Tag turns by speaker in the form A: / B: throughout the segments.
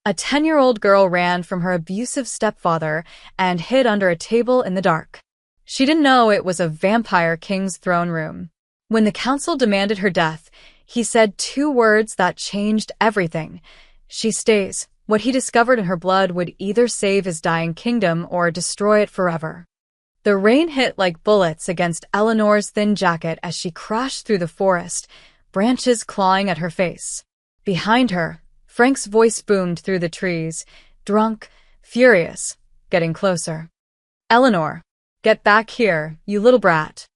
A: A 10-year-old girl ran from her abusive stepfather and hid under a table in the dark. She didn't know it was a vampire king's throne room. When the council demanded her death, he said 2 words that changed everything. She stays. What he discovered in her blood would either save his dying kingdom or destroy it forever. The rain hit like bullets against Eleanor's thin jacket as she crashed through the forest, branches clawing at her face. Behind her, Frank's voice boomed through the trees, drunk, furious, getting closer. "Eleanor, get back here, you little brat."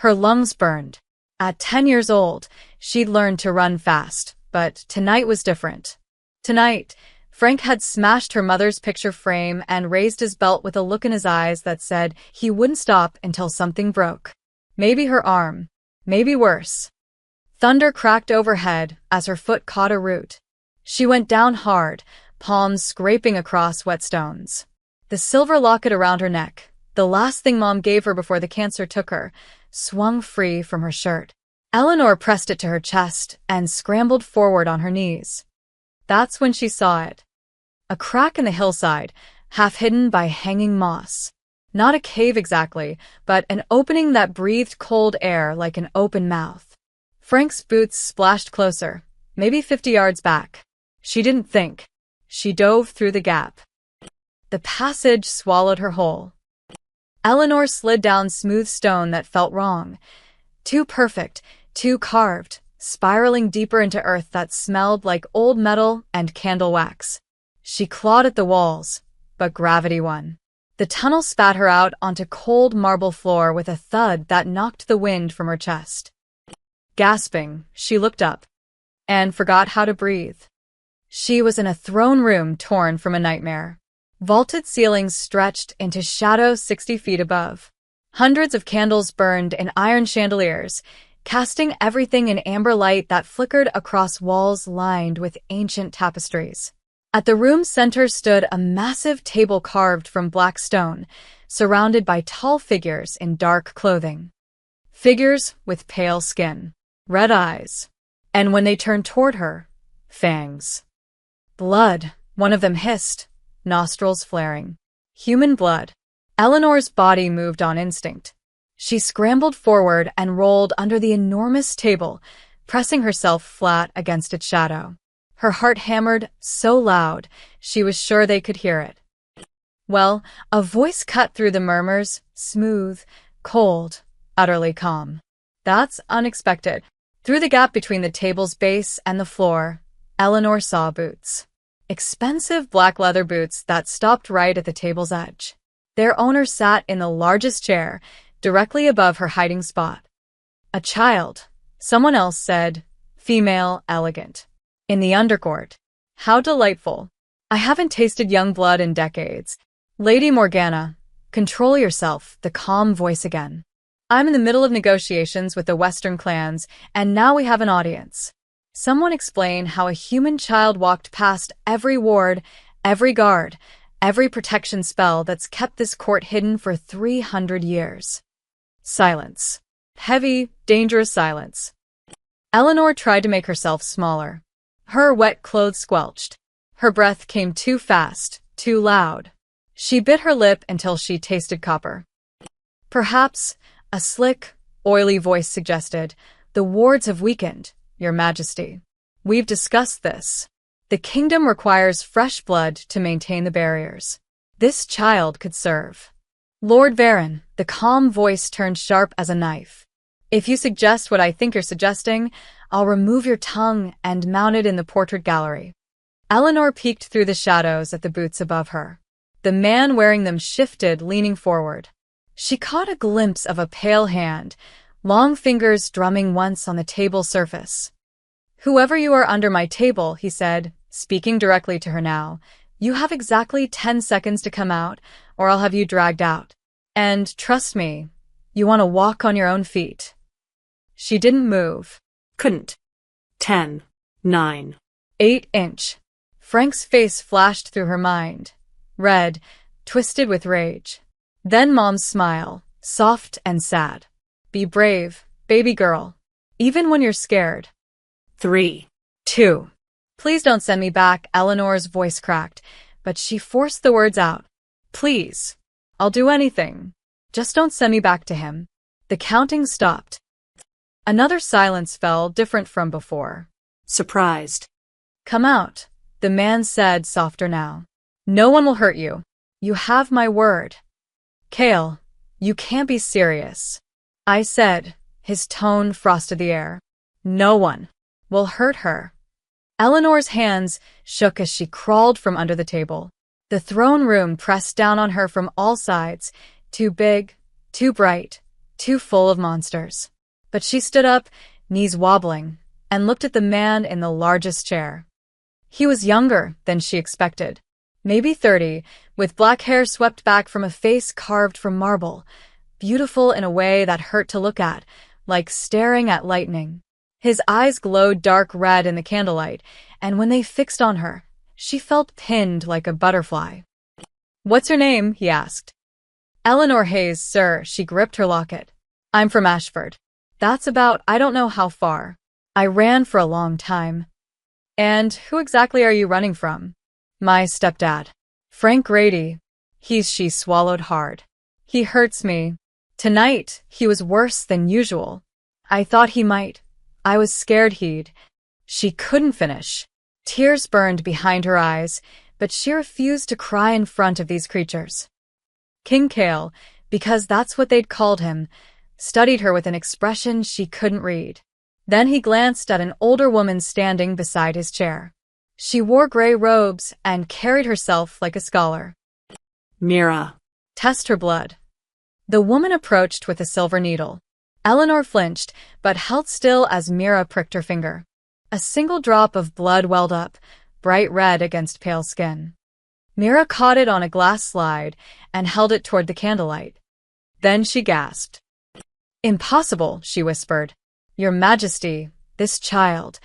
A: Her lungs burned. At 10 years old, she'd learned to run fast, but tonight was different. Tonight, Frank had smashed her mother's picture frame and raised his belt with a look in his eyes that said he wouldn't stop until something broke. Maybe her arm. Maybe worse. Thunder cracked overhead as her foot caught a root. She went down hard, palms scraping across wet stones. The silver locket around her neck, the last thing Mom gave her before the cancer took her, swung free from her shirt. Eleanor pressed it to her chest and scrambled forward on her knees. That's when she saw it. A crack in the hillside, half hidden by hanging moss. Not a cave exactly, but an opening that breathed cold air like an open mouth. Frank's boots splashed closer, maybe 50 yards back. She didn't think. She dove through the gap. The passage swallowed her whole. Eleanor slid down smooth stone that felt wrong. Too perfect, too carved, spiraling deeper into earth that smelled like old metal and candle wax. She clawed at the walls, but gravity won. The tunnel spat her out onto cold marble floor with a thud that knocked the wind from her chest. Gasping, she looked up and forgot how to breathe. She was in a throne room torn from a nightmare. Vaulted ceilings stretched into shadow 60 feet above. Hundreds of candles burned in iron chandeliers, casting everything in amber light that flickered across walls lined with ancient tapestries. At the room's center stood a massive table carved from black stone, surrounded by tall figures in dark clothing. Figures with pale skin, red eyes, and when they turned toward her, fangs. Blood, one of them hissed, nostrils flaring. Human blood. Eleanor's body moved on instinct. She scrambled forward and rolled under the enormous table, pressing herself flat against its shadow. Her heart hammered so loud, she was sure they could hear it. Well, a voice cut through the murmurs, smooth, cold, utterly calm. "That's unexpected." Through the gap between the table's base and the floor, Eleanor saw boots. Expensive black leather boots that stopped right at the table's edge. Their owner sat in the largest chair, directly above her hiding spot. A child. Someone else said, female, elegant. In the undercourt. How delightful. "I haven't tasted young blood in decades." "Lady Morgana, control yourself," the calm voice again. "I'm in the middle of negotiations with the Western clans, and now we have an audience." Someone explain how a human child walked past every ward, every guard, every protection spell that's kept this court hidden for 300 years. Silence. Heavy, dangerous silence. Eleanor tried to make herself smaller. Her wet clothes squelched. Her breath came too fast, too loud. She bit her lip until she tasted copper. "Perhaps," a slick, oily voice suggested, "the wards have weakened, Your Majesty. We've discussed this. The kingdom requires fresh blood to maintain the barriers. This child could serve." "Lord Varen," the calm voice turned sharp as a knife. "If you suggest what I think you're suggesting, I'll remove your tongue and mount it in the portrait gallery." Eleanor peeked through the shadows at the boots above her. The man wearing them shifted, leaning forward. She caught a glimpse of a pale hand, long fingers drumming once on the table surface. "Whoever you are under my table," he said, speaking directly to her now, "you have exactly 10 seconds to come out, or I'll have you dragged out. And trust me, you want to walk on your own feet." She didn't move.
B: Couldn't. 10, 9.
A: 8-inch. Frank's face flashed through her mind. Red, twisted with rage. Then Mom's smile, soft and sad. "Be brave, baby girl. Even when you're scared."
B: 3,
A: 2. Please don't send me back, Eleanor's voice cracked, but she forced the words out. Please. I'll do anything. Just don't send me back to him. The counting stopped. Another silence fell, different from before.
B: Surprised.
A: Come out, the man said, softer now. No one will hurt you. You have my word. Cale, you can't be serious. I said, his tone frosted the air. No one will hurt her. Eleanor's hands shook as she crawled from under the table. The throne room pressed down on her from all sides, too big, too bright, too full of monsters. But she stood up, knees wobbling, and looked at the man in the largest chair. He was younger than she expected. Maybe 30, with black hair swept back from a face carved from marble, beautiful in a way that hurt to look at, like staring at lightning. His eyes glowed dark red in the candlelight, and when they fixed on her, she felt pinned like a butterfly. What's your name? He asked. Eleanor Hayes, sir. She gripped her locket. I'm from Ashford. That's about, I don't know how far. I ran for a long time. And who exactly are you running from? My stepdad. Frank Grady. She swallowed hard. He hurts me. Tonight, he was worse than usual. I thought he might. I was scared he'd. She couldn't finish. Tears burned behind her eyes, but she refused to cry in front of these creatures. King Cale, because that's what they'd called him, studied her with an expression she couldn't read. Then he glanced at an older woman standing beside his chair. She wore gray robes and carried herself like a scholar.
B: Mira.
A: Test her blood. The woman approached with a silver needle. Eleanor flinched, but held still as Mira pricked her finger. A single drop of blood welled up, bright red against pale skin. Mira caught it on a glass slide and held it toward the candlelight. Then she gasped. Impossible, she whispered. Your Majesty, this child,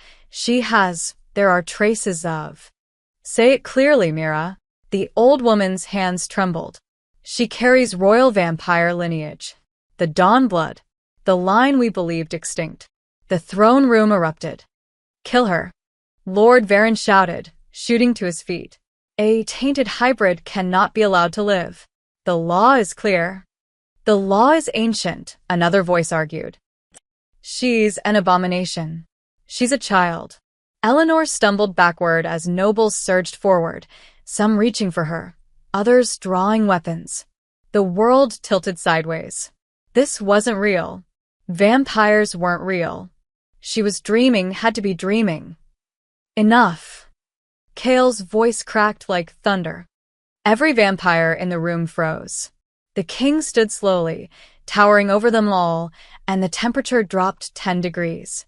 A: there are traces of. Say it clearly, Mira. The old woman's hands trembled. She carries royal vampire lineage. The Dawn blood. The line we believed extinct. The throne room erupted. Kill her. Lord Varen shouted, shooting to his feet. A tainted hybrid cannot be allowed to live. The law is clear. The law is ancient, another voice argued. She's an abomination. She's a child. Eleanor stumbled backward as nobles surged forward, some reaching for her, others drawing weapons. The world tilted sideways. This wasn't real. Vampires weren't real. She was dreaming, had to be dreaming. Enough. Cale's voice cracked like thunder. Every vampire in the room froze. The king stood slowly, towering over them all, and the temperature dropped 10 degrees.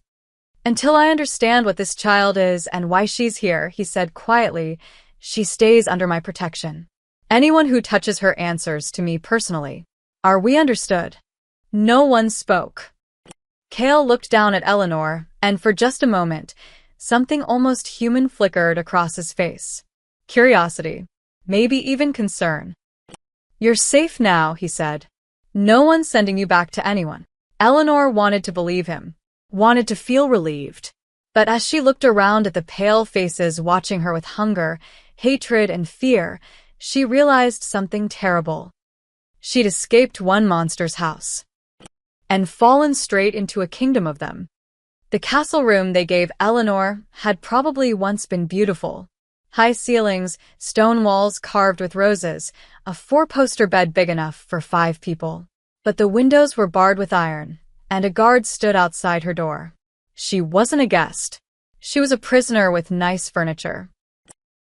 A: Until I understand what this child is and why she's here, he said quietly, she stays under my protection. Anyone who touches her answers to me personally. Are we understood? No one spoke. Cale looked down at Eleanor, and for just a moment, something almost human flickered across his face. Curiosity. Maybe even concern. You're safe now, he said. No one's sending you back to anyone. Eleanor wanted to believe him, wanted to feel relieved. But as she looked around at the pale faces watching her with hunger, hatred, and fear, she realized something terrible. She'd escaped one monster's house and fallen straight into a kingdom of them. The castle room they gave Eleanor had probably once been beautiful. High ceilings, stone walls carved with roses, a 4-poster bed big enough for 5 people. But the windows were barred with iron, and a guard stood outside her door. She wasn't a guest. She was a prisoner with nice furniture.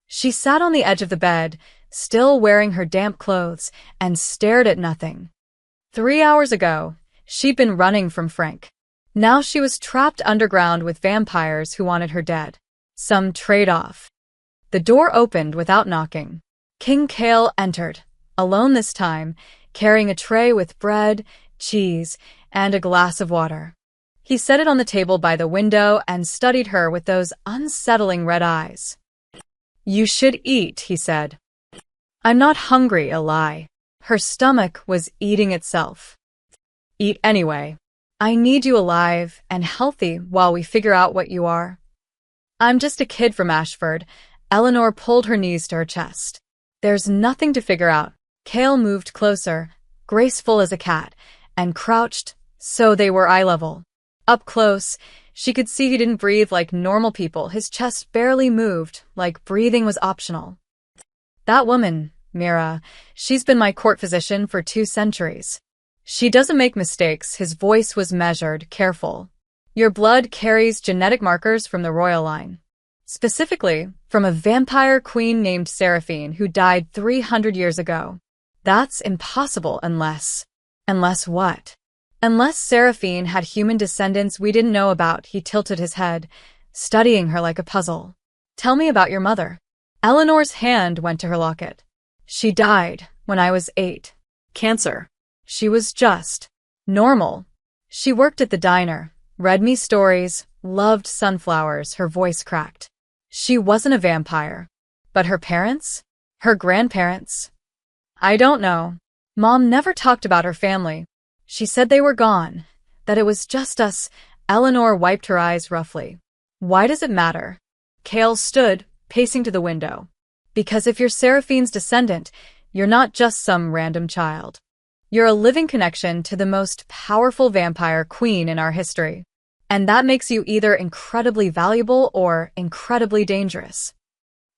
A: She sat on the edge of the bed, still wearing her damp clothes, and stared at nothing. 3 hours ago, she'd been running from Frank. Now she was trapped underground with vampires who wanted her dead. Some trade-off. The door opened without knocking. King Cale entered, alone this time, carrying a tray with bread, cheese, and a glass of water. He set it on the table by the window and studied her with those unsettling red eyes. You should eat, he said. I'm not hungry, a lie. Her stomach was eating itself. Eat anyway. I need you alive and healthy while we figure out what you are. I'm just a kid from Ashford. Eleanor pulled her knees to her chest. There's nothing to figure out. Cale moved closer, graceful as a cat, and crouched, so they were eye level. Up close, she could see he didn't breathe like normal people. His chest barely moved, like breathing was optional. That woman, Mira, she's been my court physician for 2 centuries. She doesn't make mistakes. His voice was measured, careful. Your blood carries genetic markers from the royal line. Specifically, from a vampire queen named Seraphine who died 300 years ago. That's impossible unless… Unless what? Unless Seraphine had human descendants we didn't know about. He tilted his head, studying her like a puzzle. Tell me about your mother. Eleanor's hand went to her locket. She died when I was 8.
B: Cancer.
A: She was just normal. She worked at the diner, read me stories, loved sunflowers. Her voice cracked. She wasn't a vampire. But her parents? Her grandparents? I don't know. Mom never talked about her family. She said they were gone, that it was just us. Eleanor wiped her eyes roughly. Why does it matter? Cale stood, pacing to the window. Because if you're Seraphine's descendant, you're not just some random child. You're a living connection to the most powerful vampire queen in our history. And that makes you either incredibly valuable or incredibly dangerous.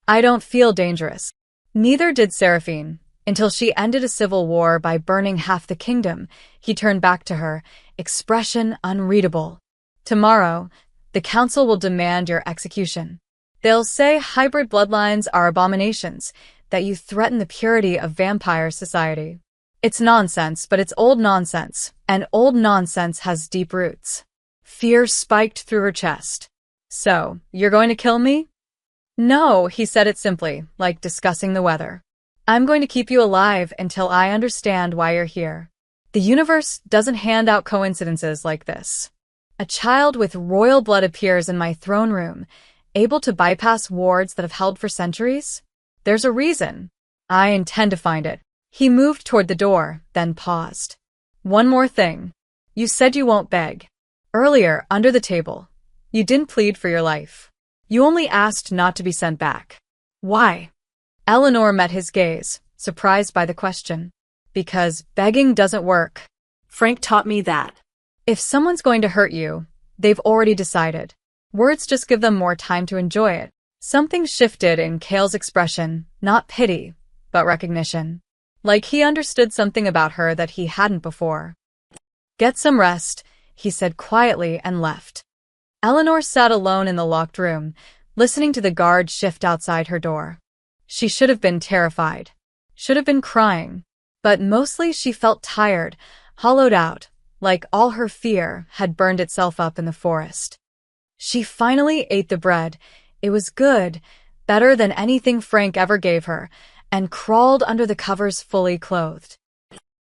A: I don't feel dangerous. Neither did Seraphine, until she ended a civil war by burning half the kingdom. He turned back to her, expression unreadable. Tomorrow, the council will demand your execution. They'll say hybrid bloodlines are abominations, that you threaten the purity of vampire society. It's nonsense, but it's old nonsense, and old nonsense has deep roots. Fear spiked through her chest. So, you're going to kill me? No, he said it simply, like discussing the weather. I'm going to keep you alive until I understand why you're here. The universe doesn't hand out coincidences like this. A child with royal blood appears in my throne room, able to bypass wards that have held for centuries? There's a reason. I intend to find it. He moved toward the door, then paused. One more thing. You said you won't beg. Earlier, under the table, you didn't plead for your life. You only asked not to be sent back. Why? Eleanor met his gaze, surprised by the question. Because begging doesn't work.
B: Frank taught me that.
A: If someone's going to hurt you, they've already decided. Words just give them more time to enjoy it. Something shifted in Cale's expression, not pity, but recognition. Like he understood something about her that he hadn't before. Get some rest, he said quietly and left. Eleanor sat alone in the locked room, listening to the guard shift outside her door. She should have been terrified. Should have been crying. But mostly she felt tired, hollowed out, like all her fear had burned itself up in the forest. She finally ate the bread. It was good, better than anything Frank ever gave her, and crawled under the covers fully clothed.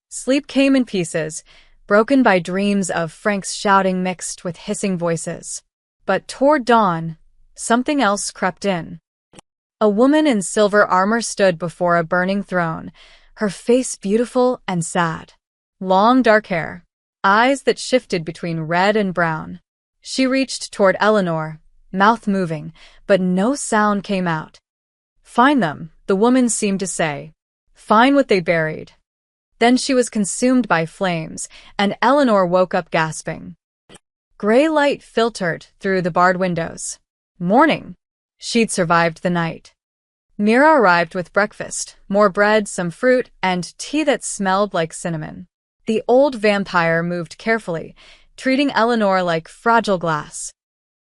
A: Sleep came in pieces, broken by dreams of Frank's shouting mixed with hissing voices. But toward dawn, something else crept in. A woman in silver armor stood before a burning throne, her face beautiful and sad. Long dark hair, eyes that shifted between red and brown. She reached toward Eleanor, mouth moving, but no sound came out. Find them, the woman seemed to say. Find what they buried. Then she was consumed by flames, and Eleanor woke up gasping. Gray light filtered through the barred windows. Morning. She'd survived the night. Mira arrived with breakfast, more bread, some fruit, and tea that smelled like cinnamon. The old vampire moved carefully, treating Eleanor like fragile glass.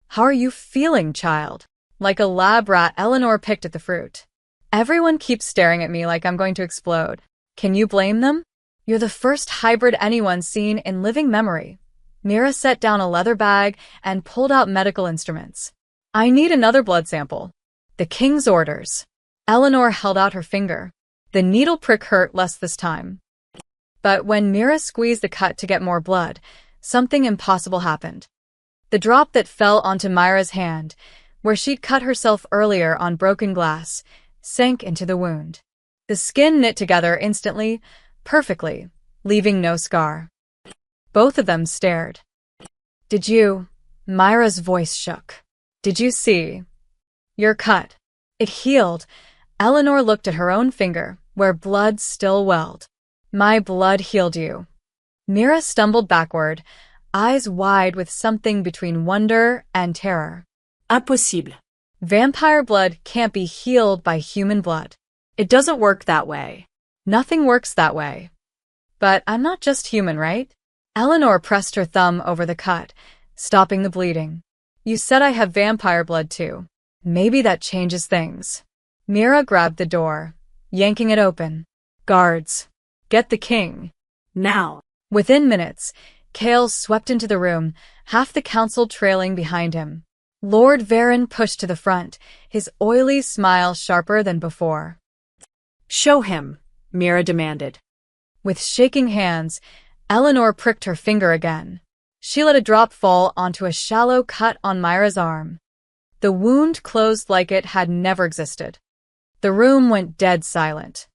A: How are you feeling, child? Like a lab rat, Eleanor picked at the fruit. Everyone keeps staring at me like I'm going to explode. Can you blame them? You're the first hybrid anyone's seen in living memory. Mira set down a leather bag and pulled out medical instruments. I need another blood sample. The king's orders. Eleanor held out her finger. The needle prick hurt less this time. But when Mira squeezed the cut to get more blood, something impossible happened. The drop that fell onto Myra's hand, where she'd cut herself earlier on broken glass, sank into the wound. The skin knit together instantly, perfectly, leaving no scar. Both of them stared. Did you? Myra's voice shook. Did you see? Your cut. It healed. Eleanor looked at her own finger, where blood still welled. My blood healed you. Mira stumbled backward, eyes wide with something between wonder and terror.
B: Impossible.
A: Vampire blood can't be healed by human blood.
B: It doesn't work that way.
A: Nothing works that way. But I'm not just human, right? Eleanor pressed her thumb over the cut, stopping the bleeding. You said I have vampire blood too. Maybe that changes things. Mira grabbed the door, yanking it open. Guards. Get the king.
B: Now.
A: Within minutes, Cale swept into the room, half the council trailing behind him. Lord Varen pushed to the front, his oily smile sharper than before.
B: Show him, Mira demanded.
A: With shaking hands, Eleanor pricked her finger again. She let a drop fall onto a shallow cut on Myra's arm. The wound closed like it had never existed. The room went dead silent.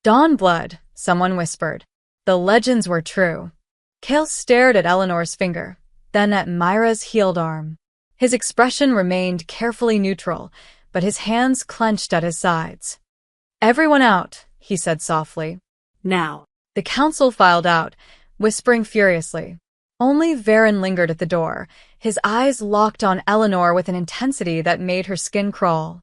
A: Dawn blood, someone whispered. The legends were true. Cale stared at Eleanor's finger, then at Myra's healed arm. His expression remained carefully neutral, but his hands clenched at his sides. Everyone out, he said softly.
B: Now.
A: The council filed out, whispering furiously. Only Varen lingered at the door, his eyes locked on Eleanor with an intensity that made her skin crawl.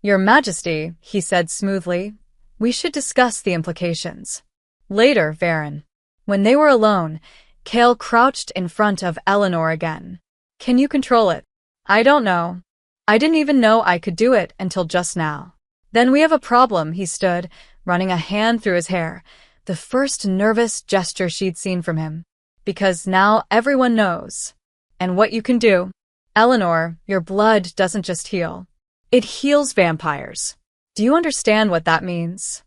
A: Your Majesty, he said smoothly, we should discuss the implications. Later, Varen. When they were alone, Cale crouched in front of Eleanor again. Can you control it? I don't know. I didn't even know I could do it until just now. Then we have a problem, he stood, running a hand through his hair, the first nervous gesture she'd seen from him. Because now everyone knows. And what you can do. Eleanor, your blood doesn't just heal. It heals vampires. Do you understand what that means?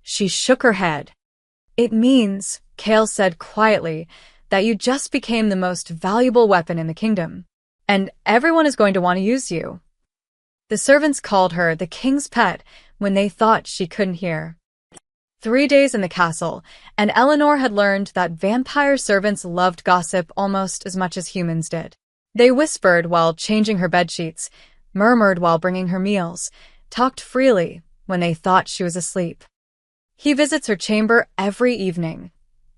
A: She shook her head. It means, Cale said quietly, that you just became the most valuable weapon in the kingdom. And everyone is going to want to use you. The servants called her the king's pet when they thought she couldn't hear. 3 days in the castle, and Eleanor had learned that vampire servants loved gossip almost as much as humans did. They whispered while changing her bedsheets, murmured while bringing her meals, talked freely when they thought she was asleep. He visits her chamber every evening.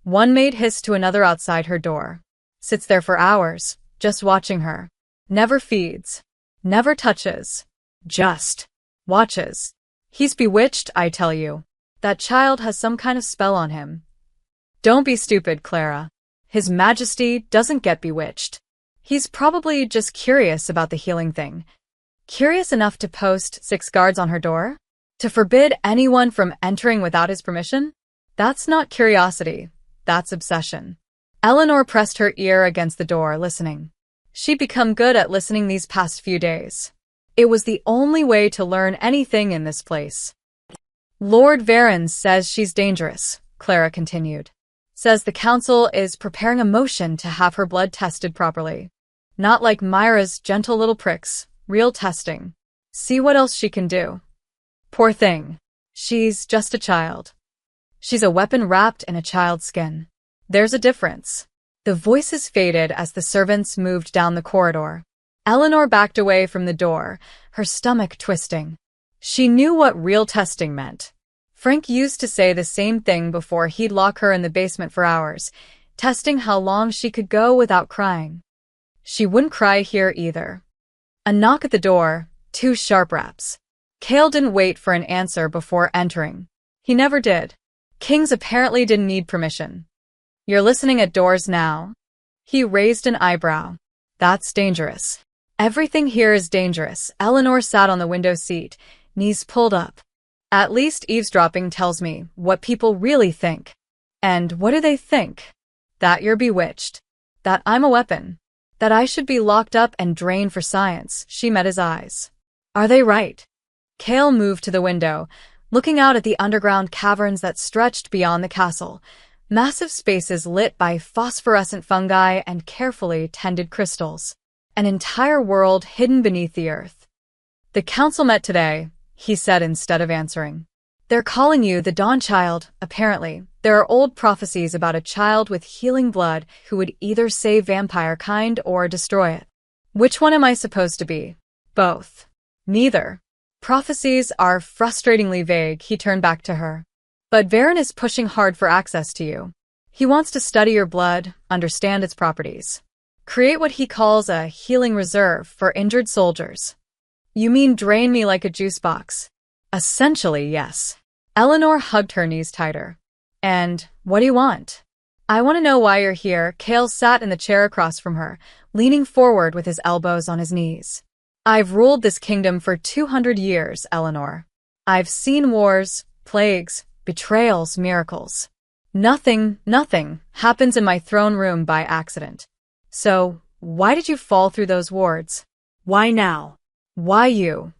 A: One maid hissed to another outside her door. Sits there for hours, just watching her. Never feeds. Never touches. Just watches. He's bewitched, I tell you. That child has some kind of spell on him. Don't be stupid, Clara. His Majesty doesn't get bewitched. He's probably just curious about the healing thing. Curious enough to post 6 guards on her door? To forbid anyone from entering without his permission? That's not curiosity. That's obsession. Eleanor pressed her ear against the door, listening. She'd become good at listening these past few days. It was the only way to learn anything in this place. Lord Varen says she's dangerous, Clara continued. Says the council is preparing a motion to have her blood tested properly. Not like Myra's gentle little pricks, real testing. See what else she can do. Poor thing. She's just a child. She's a weapon wrapped in a child's skin. There's a difference. The voices faded as the servants moved down the corridor. Eleanor backed away from the door, her stomach twisting. She knew what real testing meant. Frank used to say the same thing before he'd lock her in the basement for hours, testing how long she could go without crying. She wouldn't cry here either. A knock at the door, 2 sharp raps. Cale didn't wait for an answer before entering. He never did. Kings apparently didn't need permission. You're listening at doors now? He raised an eyebrow. That's dangerous. Everything here is dangerous. Eleanor sat on the window seat, knees pulled up. At least eavesdropping tells me what people really think. And what do they think? That you're bewitched. That I'm a weapon. That I should be locked up and drained for science. She met his eyes. Are they right? Cale moved to the window, looking out at the underground caverns that stretched beyond the castle, massive spaces lit by phosphorescent fungi and carefully tended crystals. An entire world hidden beneath the earth. The council met today, he said instead of answering. They're calling you the Dawn Child, apparently. There are old prophecies about a child with healing blood who would either save vampire kind or destroy it. Which one am I supposed to be? Both. Neither. Prophecies are frustratingly vague, he turned back to her. But Varen is pushing hard for access to you. He wants to study your blood, understand its properties. Create what he calls a healing reserve for injured soldiers. You mean drain me like a juice box? Essentially, yes. Eleanor hugged her knees tighter. And what do you want? I want to know why you're here. Kale sat in the chair across from her, leaning forward with his elbows on his knees. I've ruled this kingdom for 200 years, Eleanor. I've seen wars, plagues, betrayals, miracles. Nothing happens in my throne room by accident. So, why did you fall through those wards?
B: Why now?
A: Why you?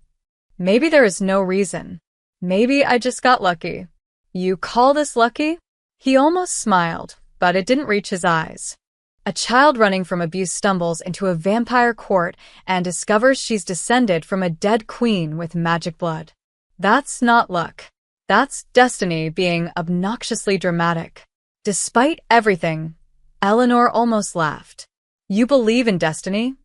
A: Maybe there is no reason. Maybe I just got lucky. You call this lucky? He almost smiled, but it didn't reach his eyes. A child running from abuse stumbles into a vampire court and discovers she's descended from a dead queen with magic blood. That's not luck. That's destiny being obnoxiously dramatic. Despite everything, Eleanor almost laughed. You believe in destiny?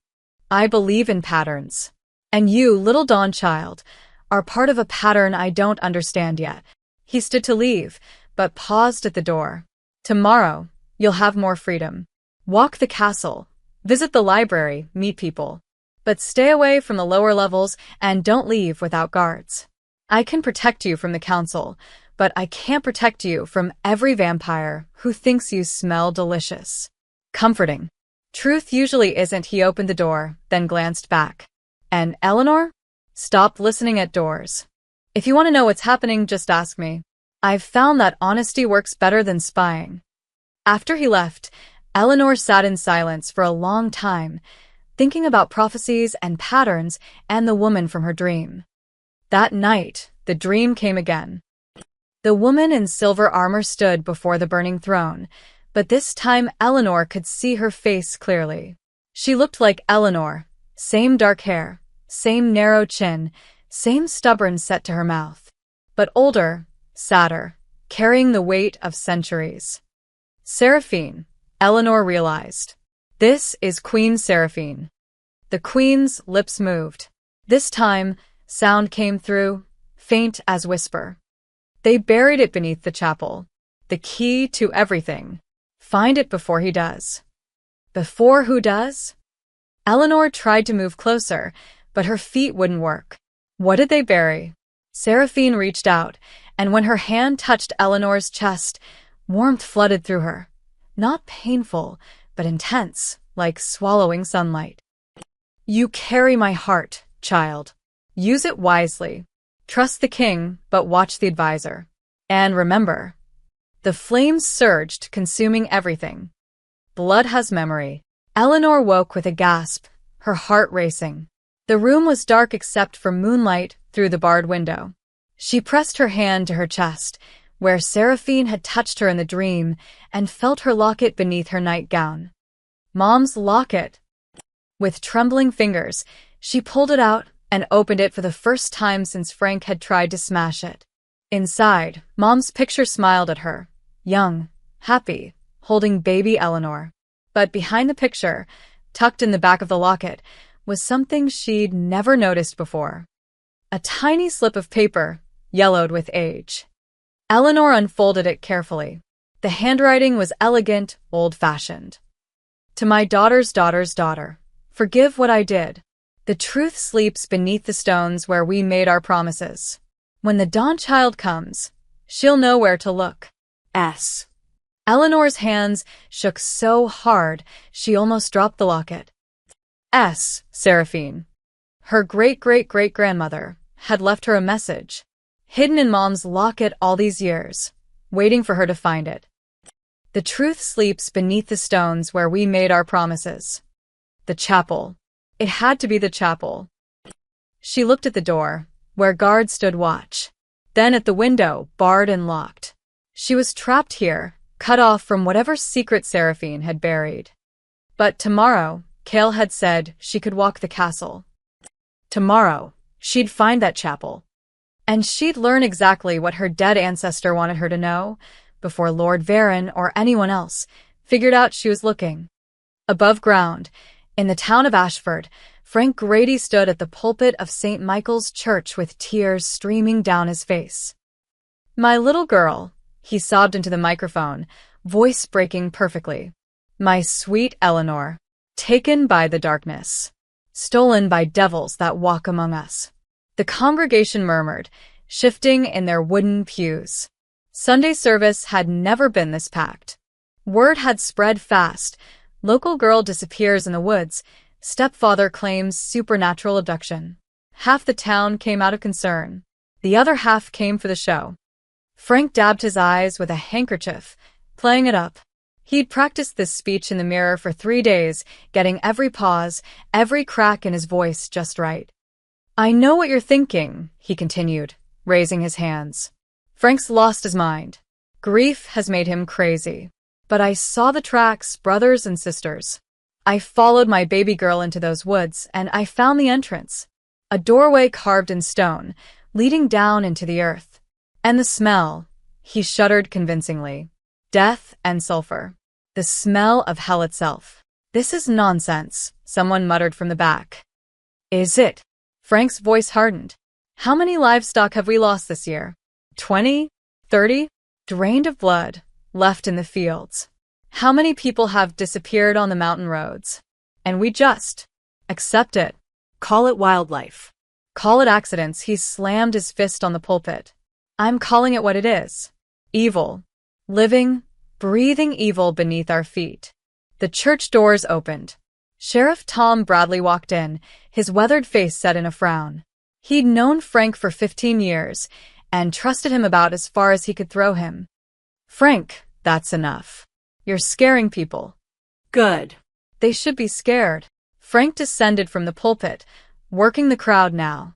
A: I believe in patterns. And you, little Dawn child, are part of a pattern I don't understand yet. He stood to leave, but paused at the door. Tomorrow, you'll have more freedom. Walk the castle, visit the library, meet people. But stay away from the lower levels and don't leave without guards. I can protect you from the council, but I can't protect you from every vampire who thinks you smell delicious. Comforting. Truth usually isn't. He opened the door, then glanced back. And Eleanor? Stop listening at doors. If you want to know what's happening, just ask me. I've found that honesty works better than spying. After he left, Eleanor sat in silence for a long time, thinking about prophecies and patterns and the woman from her dream. That night, the dream came again. The woman in silver armor stood before the burning throne, but this time Eleanor could see her face clearly. She looked like Eleanor, same dark hair, same narrow chin, same stubborn set to her mouth, but older, sadder, carrying the weight of centuries. Seraphine, Eleanor realized. This is Queen Seraphine. The queen's lips moved. This time, sound came through, faint as whisper. They buried it beneath the chapel. The key to everything. Find it before he does. Before who does? Eleanor tried to move closer, but her feet wouldn't work. What did they bury? Seraphine reached out, and when her hand touched Eleanor's chest, warmth flooded through her. Not painful, but intense, like swallowing sunlight. You carry my heart, child. Use it wisely. Trust the king, but watch the advisor. And remember, the flames surged, consuming everything. Blood has memory. Eleanor woke with a gasp, her heart racing. The room was dark except for moonlight through the barred window. She pressed her hand to her chest, where Seraphine had touched her in the dream, and felt her locket beneath her nightgown. Mom's locket. With trembling fingers, she pulled it out and opened it for the first time since Frank had tried to smash it. Inside, Mom's picture smiled at her, young, happy, holding baby Eleanor. But behind the picture, tucked in the back of the locket, was something she'd never noticed before. A tiny slip of paper, yellowed with age. Eleanor unfolded it carefully. The handwriting was elegant, old-fashioned. To my daughter's daughter's daughter, forgive what I did. The truth sleeps beneath the stones where we made our promises. When the dawn child comes, she'll know where to look. S. Eleanor's hands shook so hard she almost dropped the locket. S. Seraphine. Her great-great-great-grandmother had left her a message, hidden in Mom's locket all these years, waiting for her to find it. The truth sleeps beneath the stones where we made our promises. The chapel. It had to be the chapel. She looked at the door, where guards stood watch. Then at the window, barred and locked. She was trapped here, cut off from whatever secret Seraphine had buried. But tomorrow, Kale had said she could walk the castle. Tomorrow, she'd find that chapel. And she'd learn exactly what her dead ancestor wanted her to know, before Lord Varen or anyone else figured out she was looking. Above ground, in the town of Ashford, Frank Grady stood at the pulpit of St. Michael's Church with tears streaming down his face. "My little girl," he sobbed into the microphone, voice breaking perfectly. "My sweet Eleanor, taken by the darkness, stolen by devils that walk among us." The congregation murmured, shifting in their wooden pews. Sunday service had never been this packed. Word had spread fast. Local girl disappears in the woods. Stepfather claims supernatural abduction. Half the town came out of concern. The other half came for the show. Frank dabbed his eyes with a handkerchief, playing it up. He'd practiced this speech in the mirror for 3 days, getting every pause, every crack in his voice just right. "I know what you're thinking," he continued, raising his hands. Frank's lost his mind. Grief has made him crazy. But I saw the tracks, brothers and sisters. I followed my baby girl into those woods, and I found the entrance. A doorway carved in stone, leading down into the earth. And the smell, he shuddered convincingly. Death and sulfur. The smell of hell itself. "This is nonsense," someone muttered from the back. "Is it?" Frank's voice hardened. "How many livestock have we lost this year? 20? 30? Drained of blood, left in the fields. How many people have disappeared on the mountain roads? And we just accept it.
B: Call it wildlife.
A: Call it accidents." He slammed his fist on the pulpit. "I'm calling it what it is. Evil. Living, breathing evil beneath our feet." The church doors opened. Sheriff Tom Bradley walked in, his weathered face set in a frown. He'd known Frank for 15 years and trusted him about as far as he could throw him. "Frank, that's enough. You're scaring people."
B: "Good."
A: "They should be scared." Frank descended from the pulpit, working the crowd now.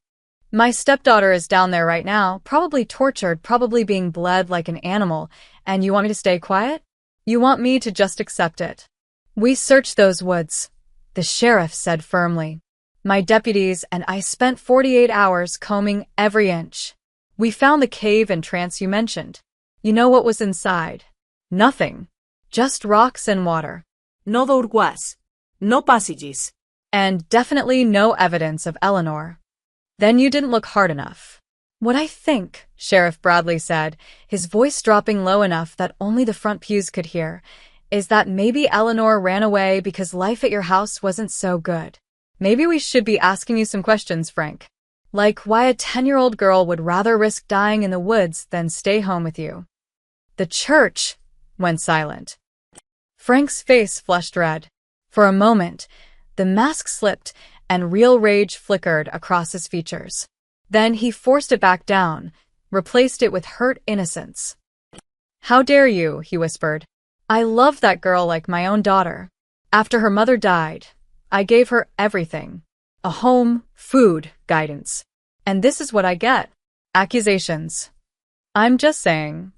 A: "My stepdaughter is down there right now, probably tortured, probably being bled like an animal, and you want me to stay quiet? You want me to just accept it?" "We searched those woods," the sheriff said firmly. "My deputies and I spent 48 hours combing every inch. We found the cave and trance you mentioned. You know what was inside? Nothing. Just rocks and water.
B: No doorways. No passages.
A: And definitely no evidence of Eleanor." "Then you didn't look hard enough." "What I think," Sheriff Bradley said, his voice dropping low enough that only the front pews could hear, "is that maybe Eleanor ran away because life at your house wasn't so good. Maybe we should be asking you some questions, Frank. Like why a 10-year-old girl would rather risk dying in the woods than stay home with you." The church went silent. Frank's face flushed red. For a moment, the mask slipped and real rage flickered across his features. Then he forced it back down, replaced it with hurt innocence. "How dare you," he whispered. "I loved that girl like my own daughter. After her mother died, I gave her everything. A home, food, guidance. And this is what I get. Accusations. I'm just saying."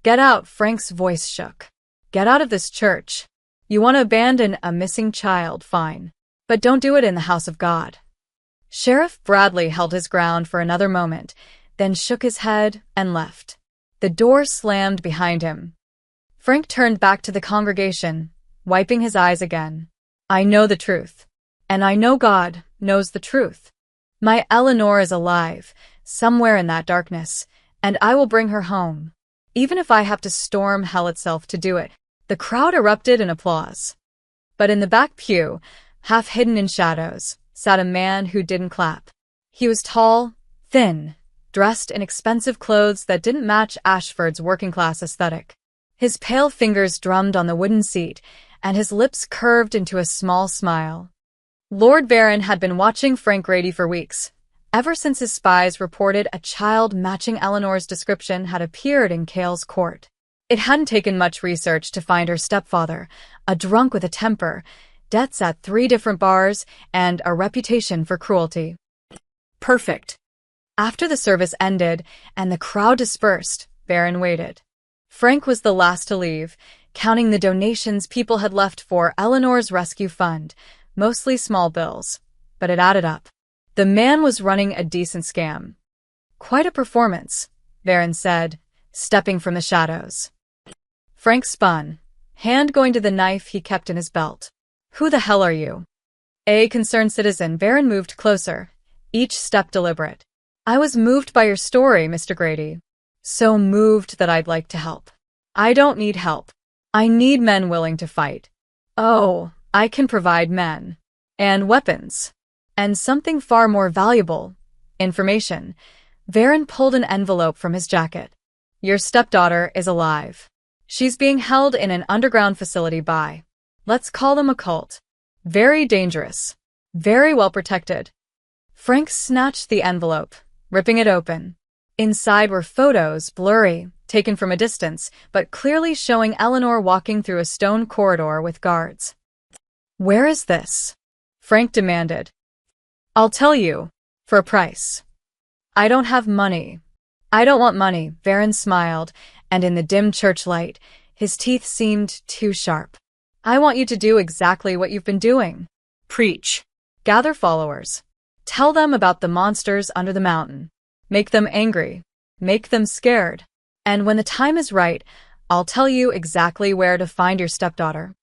A: "Get out," Frank's voice shook. "Get out of this church. You want to abandon a missing child, fine. But don't do it in the house of God." Sheriff Bradley held his ground for another moment, then shook his head and left. The door slammed behind him. Frank turned back to the congregation, wiping his eyes again. "I know the truth. And I know God knows the truth. My Eleanor is alive, somewhere in that darkness, and I will bring her home, even if I have to storm hell itself to do it." The crowd erupted in applause. But in the back pew, half hidden in shadows, sat a man who didn't clap. He was tall, thin, dressed in expensive clothes that didn't match Ashford's working-class aesthetic. His pale fingers drummed on the wooden seat, and his lips curved into a small smile. Lord Baron had been watching Frank Grady for weeks, ever since his spies reported a child matching Eleanor's description had appeared in Kale's court. It hadn't taken much research to find her stepfather, a drunk with a temper, debts at 3 different bars, and a reputation for cruelty.
B: Perfect.
A: After the service ended and the crowd dispersed, Baron waited. Frank was the last to leave, counting the donations people had left for Eleanor's rescue fund, mostly small bills, but it added up. The man was running a decent scam. "Quite a performance," Baron said, stepping from the shadows. Frank spun, hand going to the knife he kept in his belt. "Who the hell are you?" A concerned citizen, Varen moved closer, each step deliberate. I was moved by your story, Mr. Grady. So moved that I'd like to help. I don't need help. I need men willing to fight. Oh, I can provide men. And weapons. And something far more valuable. Information. Varen pulled an envelope from his jacket. Your stepdaughter is alive. She's being held in an underground facility by, let's call them a cult. Very dangerous. Very well protected. Frank snatched the envelope, ripping it open. Inside were photos, blurry, taken from a distance, but clearly showing Eleanor walking through a stone corridor with guards. Where is this? Frank demanded. I'll tell you, for a price. I don't have money. I don't want money, Varen smiled, and in the dim church light, his teeth seemed too sharp. I want you to do exactly what you've been doing.
B: Preach.
A: Gather followers. Tell them about the monsters under the mountain. Make them angry. Make them scared. And when the time is right, I'll tell you exactly where to find your stepdaughter.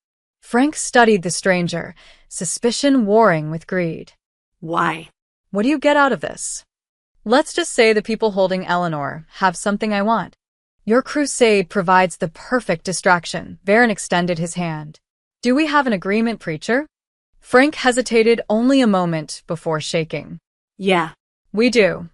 A: Frank studied the stranger, suspicion warring with greed.
B: Why?
A: What do you get out of this? Let's just say the people holding Eleanor have something I want. Your crusade provides the perfect distraction. Varen extended his hand. Do we have an agreement, preacher? Frank hesitated only a moment before shaking.
B: Yeah.
A: We do.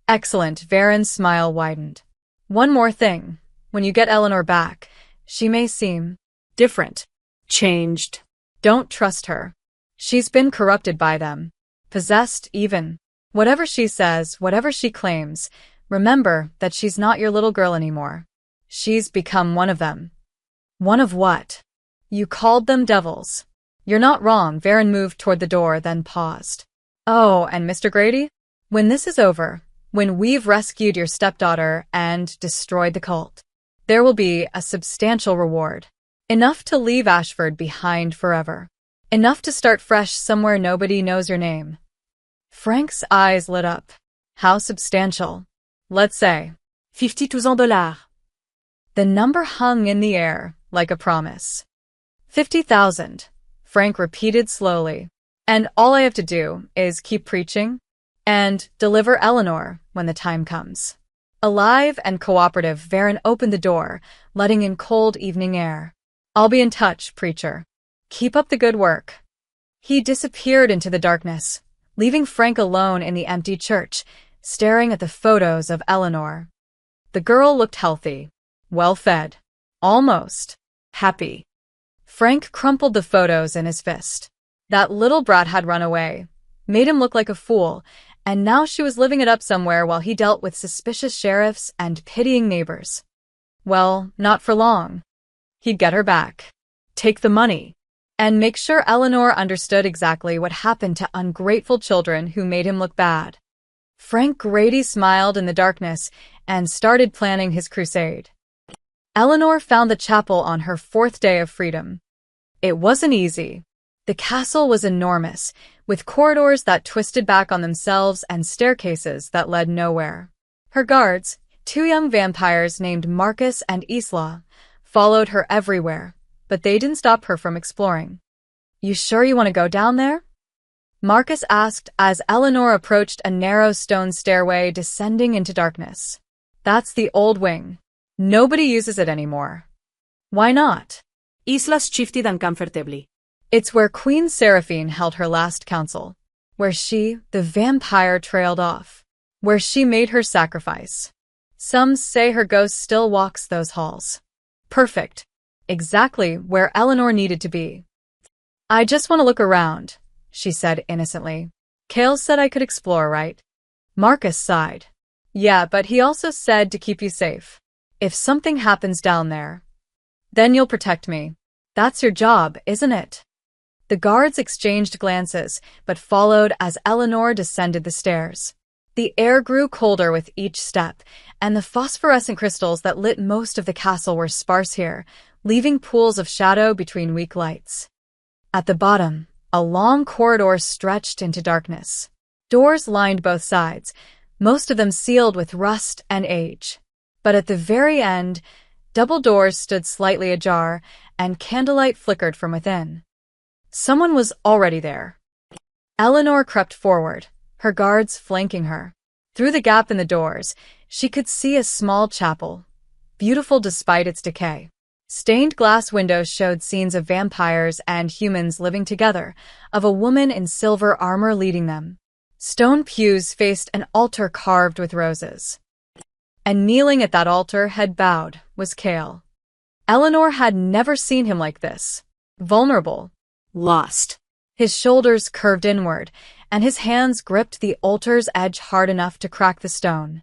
A: Excellent. Varen's smile widened. One more thing. When you get Eleanor back, she may seem
B: different. Changed.
A: Don't trust her. She's been corrupted by them. Possessed even. Whatever she says, whatever she claims, remember that she's not your little girl anymore. She's become one of them. One of what? You called them devils. You're not wrong. Varen moved toward the door, then paused. Oh, and Mr. Grady? When this is over, when we've rescued your stepdaughter and destroyed the cult, there will be a substantial reward. Enough to leave Ashford behind forever. Enough to start fresh somewhere nobody knows your name. Frank's eyes lit up. How substantial? Let's say
B: $50,000.
A: The number hung in the air like a promise. 50,000, Frank repeated slowly. And all I have to do is keep preaching and deliver Eleanor when the time comes. Alive and cooperative, Varen opened the door, letting in cold evening air. I'll be in touch, preacher. Keep up the good work. He disappeared into the darkness, leaving Frank alone in the empty church, staring at the photos of Eleanor. The girl looked healthy, well-fed, almost happy. Frank crumpled the photos in his fist. That little brat had run away, made him look like a fool, and now she was living it up somewhere while he dealt with suspicious sheriffs and pitying neighbors. Well, not for long. He'd get her back, take the money, and make sure Eleanor understood exactly what happened to ungrateful children who made him look bad. Frank Grady smiled in the darkness and started planning his crusade. Eleanor found the chapel on her 4th day of freedom. It wasn't easy. The castle was enormous, with corridors that twisted back on themselves and staircases that led nowhere. Her guards, 2 young vampires named Marcus and Isla, followed her everywhere, but they didn't stop her from exploring. You sure you want to go down there? Marcus asked as Eleanor approached a narrow stone stairway descending into darkness. That's the old wing. Nobody uses it anymore. Why not?
B: Isla's shifted uncomfortably.
A: It's where Queen Seraphine held her last council, where she, the vampire, trailed off, where she made her sacrifice. Some say her ghost still walks those halls. Perfect. Exactly where Eleanor needed to be. I just want to look around, she said innocently. Kale said I could explore, right? Marcus sighed. Yeah, but he also said to keep you safe. If something happens down there, then you'll protect me. That's your job, isn't it? The guards exchanged glances, but followed as Eleanor descended the stairs. The air grew colder with each step, and the phosphorescent crystals that lit most of the castle were sparse here, leaving pools of shadow between weak lights. At the bottom, a long corridor stretched into darkness. Doors lined both sides, most of them sealed with rust and age. But at the very end, double doors stood slightly ajar, and candlelight flickered from within. Someone was already there. Eleanor crept forward, her guards flanking her. Through the gap in the doors, she could see a small chapel, beautiful despite its decay. Stained glass windows showed scenes of vampires and humans living together, of a woman in silver armor leading them. Stone pews faced an altar carved with roses. And kneeling at that altar, head bowed, was Cale. Eleanor had never seen him like this. Vulnerable.
B: Lost.
A: His shoulders curved inward, and his hands gripped the altar's edge hard enough to crack the stone.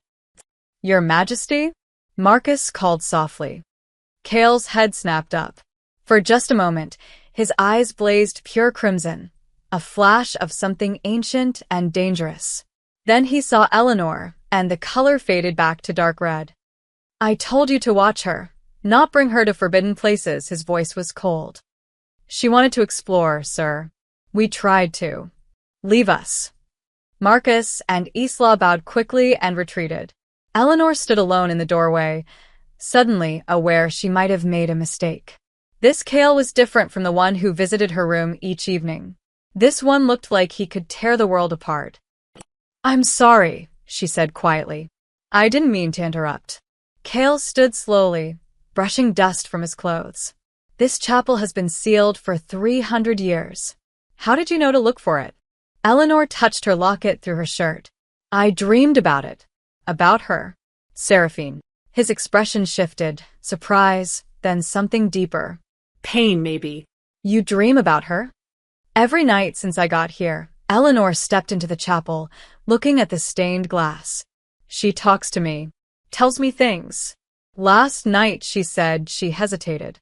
A: "Your Majesty?" Marcus called softly. Cale's head snapped up. For just a moment, his eyes blazed pure crimson, a flash of something ancient and dangerous. Then he saw Eleanor, and the color faded back to dark red. "I told you to watch her, not bring her to forbidden places." His voice was cold. "She wanted to explore, sir. We tried to. Leave us." Marcus and Isla bowed quickly and retreated. Eleanor stood alone in the doorway, suddenly aware she might have made a mistake. This Cale was different from the one who visited her room each evening. This one looked like he could tear the world apart. "I'm sorry," she said quietly. "I didn't mean to interrupt." Cale stood slowly, brushing dust from his clothes. "This chapel has been sealed for 300 years. How did you know to look for it?" Eleanor touched her locket through her shirt. "I dreamed about it. About her. Seraphine." His expression shifted, surprise, then something deeper.
B: Pain, maybe.
A: "You dream about her?" "Every night since I got here." Eleanor stepped into the chapel, looking at the stained glass. "She talks to me. Tells me things. Last night," she said. She hesitated.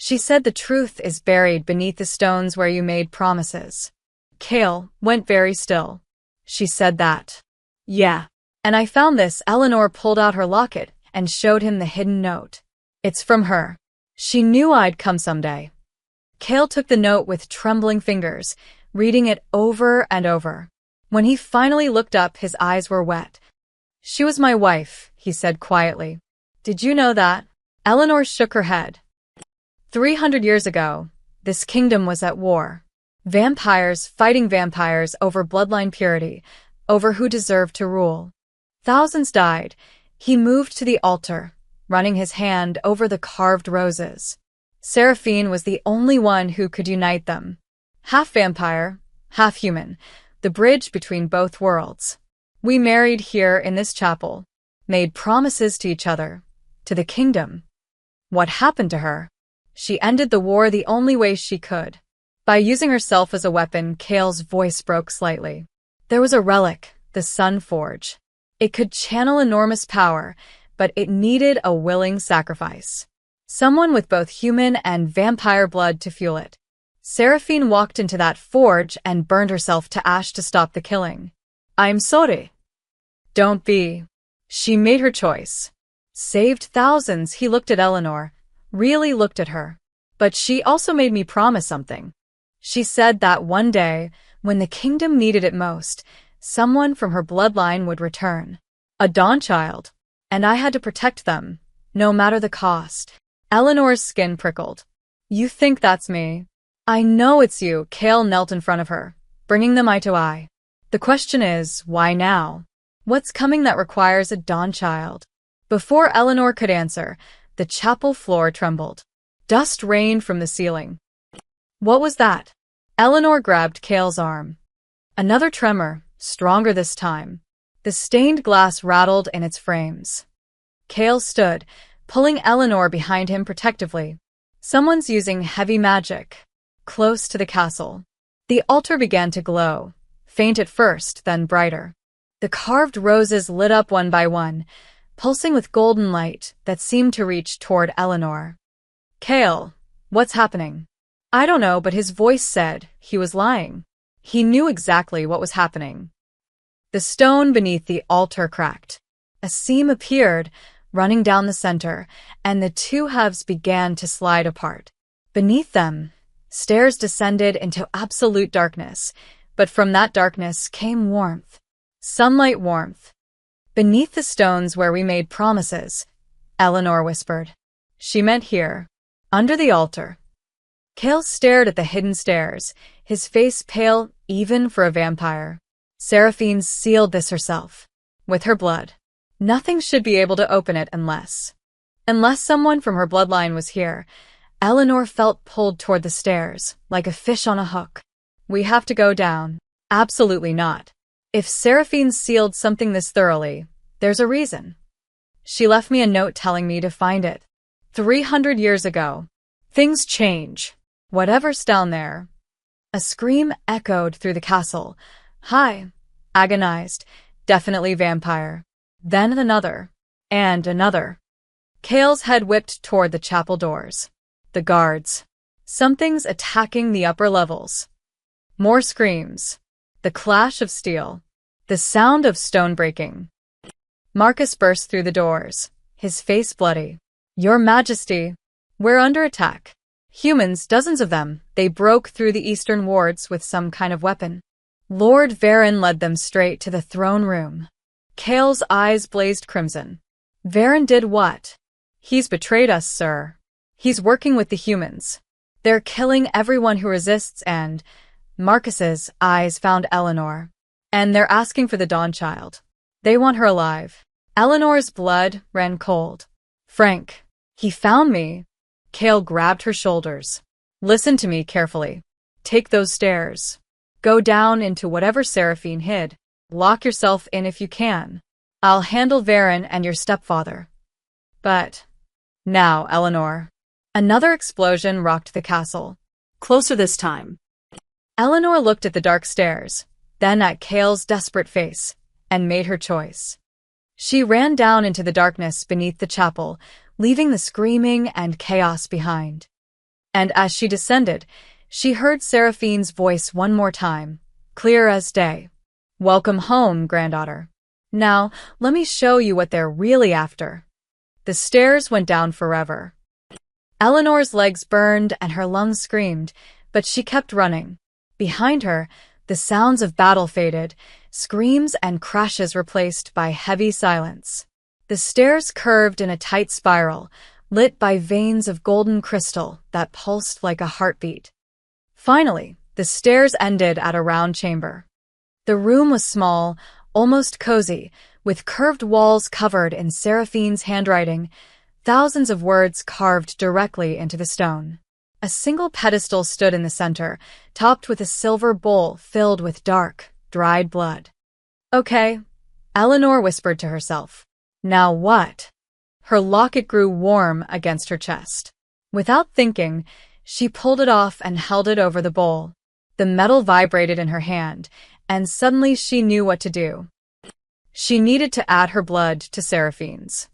A: "She said the truth is buried beneath the stones where you made promises." Cale went very still. "She said that."
B: Yeah.
A: "And I found this." Eleanor pulled out her locket and showed him the hidden note. "It's from her. She knew I'd come someday." Cale took the note with trembling fingers, reading it over and over. When he finally looked up, his eyes were wet. "She was my wife," he said quietly. "Did you know that?" Eleanor shook her head. 300 years ago, this kingdom was at war. Vampires fighting vampires over bloodline purity, over who deserved to rule. Thousands died. He moved to the altar, running his hand over the carved roses. Seraphine was the only one who could unite them. Half vampire, half human, the bridge between both worlds. "We married here in this chapel, made promises to each other, to the kingdom." What happened to her? "She ended the war the only way she could. By using herself as a weapon." Cale's voice broke slightly. "There was a relic, the Sun Forge. It could channel enormous power, but it needed a willing sacrifice. Someone with both human and vampire blood to fuel it. Seraphine walked into that forge and burned herself to ash to stop the killing." "I'm sorry." "Don't be." She made her choice. Saved thousands. He looked at Eleanor, really looked at her. "But she also made me promise something. She said that one day, when the kingdom needed it most, someone from her bloodline would return. A Dawn child. And I had to protect them, no matter the cost." Eleanor's skin prickled. "You think that's me?" "I know it's you." Cale knelt in front of her, bringing them eye to eye. "The question is, why now? What's coming that requires a Dawn child?" Before Eleanor could answer, the chapel floor trembled. Dust rained from the ceiling. "What was that?" Eleanor grabbed Cale's arm. Another tremor, stronger this time. The stained glass rattled in its frames. Cale stood, pulling Eleanor behind him protectively. "Someone's using heavy magic." Close to the castle. The altar began to glow, faint at first, then brighter. The carved roses lit up one by one, pulsing with golden light that seemed to reach toward Eleanor. "Cale, what's happening?" "I don't know," but his voice said he was lying. He knew exactly what was happening. The stone beneath the altar cracked. A seam appeared, running down the center, and the two halves began to slide apart. Beneath them, stairs descended into absolute darkness, but from that darkness came warmth. Sunlight warmth. "Beneath the stones where we made promises," Eleanor whispered. She meant here, under the altar. Cale stared at the hidden stairs, his face pale even for a vampire. Seraphine sealed this herself. With her blood. Nothing should be able to open it unless someone from her bloodline was here. Eleanor felt pulled toward the stairs, like a fish on a hook. We have to go down. Absolutely not. If Seraphine sealed something this thoroughly, there's a reason. She left me a note telling me to find it. 300 years ago. Things change. Whatever's down there. A scream echoed through the castle. Hi. Agonized. Definitely vampire. Then another. And another. Kale's head whipped toward the chapel doors. The guards. Something's attacking the upper levels. More screams. The clash of steel. The sound of stone breaking. Marcus burst through the doors, his face bloody. Your Majesty, we're under attack. Humans, dozens of them, they broke through the eastern wards with some kind of weapon. Lord Varen led them straight to the throne room. Kale's eyes blazed crimson. Varen did what? He's betrayed us, sir. He's working with the humans. They're killing everyone who resists and... Marcus's eyes found Eleanor. And they're asking for the Dawnchild. They want her alive. Eleanor's blood ran cold. Frank, he found me. Kale grabbed her shoulders. Listen to me carefully. Take those stairs. Go down into whatever Seraphine hid. Lock yourself in if you can. I'll handle Varen and your stepfather. But... Now, Eleanor. Another explosion rocked the castle.
B: Closer this time.
A: Eleanor looked at the dark stairs, then at Kale's desperate face, and made her choice. She ran down into the darkness beneath the chapel, leaving the screaming and chaos behind. And as she descended, she heard Seraphine's voice one more time, clear as day. Welcome home, granddaughter. Now, let me show you what they're really after. The stairs went down forever. Eleanor's legs burned and her lungs screamed, but she kept running. Behind her, the sounds of battle faded, screams and crashes replaced by heavy silence. The stairs curved in a tight spiral, lit by veins of golden crystal that pulsed like a heartbeat. Finally, the stairs ended at a round chamber. The room was small, almost cozy, with curved walls covered in Seraphine's handwriting, thousands of words carved directly into the stone. A single pedestal stood in the center, topped with a silver bowl filled with dark, dried blood. Okay, Eleanor whispered to herself. Now what? Her locket grew warm against her chest. Without thinking, she pulled it off and held it over the bowl. The metal vibrated in her hand, and suddenly she knew what to do. She needed to add her blood to Seraphine's.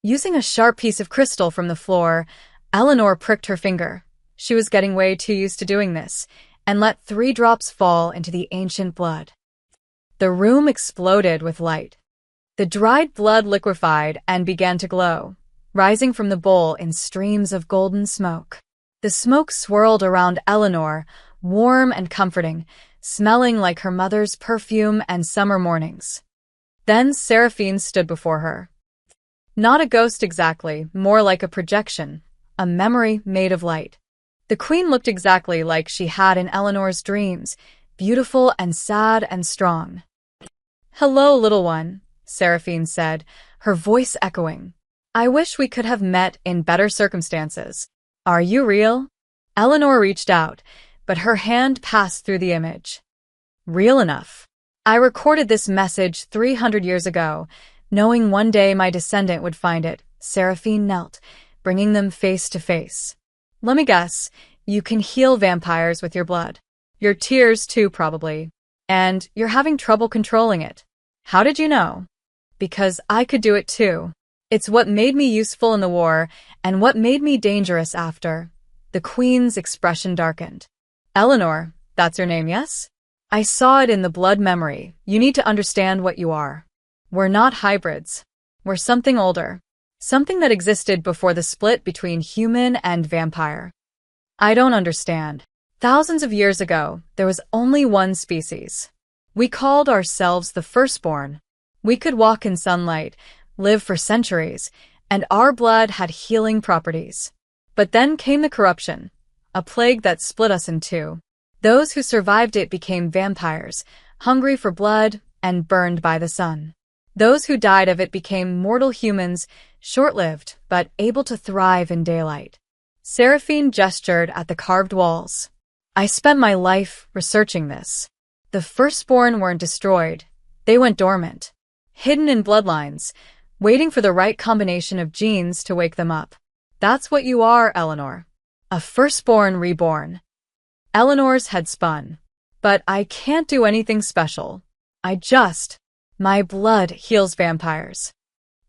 A: Using a sharp piece of crystal from the floor, Eleanor pricked her finger. She was getting way too used to doing this, and let 3 drops fall into the ancient blood. The room exploded with light. The dried blood liquefied and began to glow, rising from the bowl in streams of golden smoke. The smoke swirled around Eleanor, warm and comforting, smelling like her mother's perfume and summer mornings. Then Seraphine stood before her. Not a ghost exactly, more like a projection, a memory made of light. The queen looked exactly like she had in Eleanor's dreams, beautiful and sad and strong. Hello, little one, Seraphine said, her voice echoing. I wish we could have met in better circumstances. Are you real? Eleanor reached out, but her hand passed through the image. Real enough. I recorded this message 300 years ago, knowing one day my descendant would find it. Seraphine knelt, bringing them face to face. Let me guess, you can heal vampires with your blood. Your tears too, probably. And you're having trouble controlling it. How did you know? Because I could do it too. It's what made me useful in the war, and what made me dangerous after. The queen's expression darkened. Eleanor, that's your name, yes? I saw it in the blood memory. You need to understand what you are. We're not hybrids. We're something older. Something that existed before the split between human and vampire. I don't understand. Thousands of years ago, there was only one species. We called ourselves the firstborn. We could walk in sunlight, live for centuries, and our blood had healing properties. But then came the corruption, a plague that split us in two. Those who survived it became vampires, hungry for blood and burned by the sun. Those who died of it became mortal humans, short-lived but able to thrive in daylight. Seraphine gestured at the carved walls. I spent my life researching this. The firstborn weren't destroyed. They went dormant, hidden in bloodlines, waiting for the right combination of genes to wake them up. That's what you are, Eleanor. A firstborn reborn. Eleanor's head spun. But I can't do anything special. My blood heals vampires.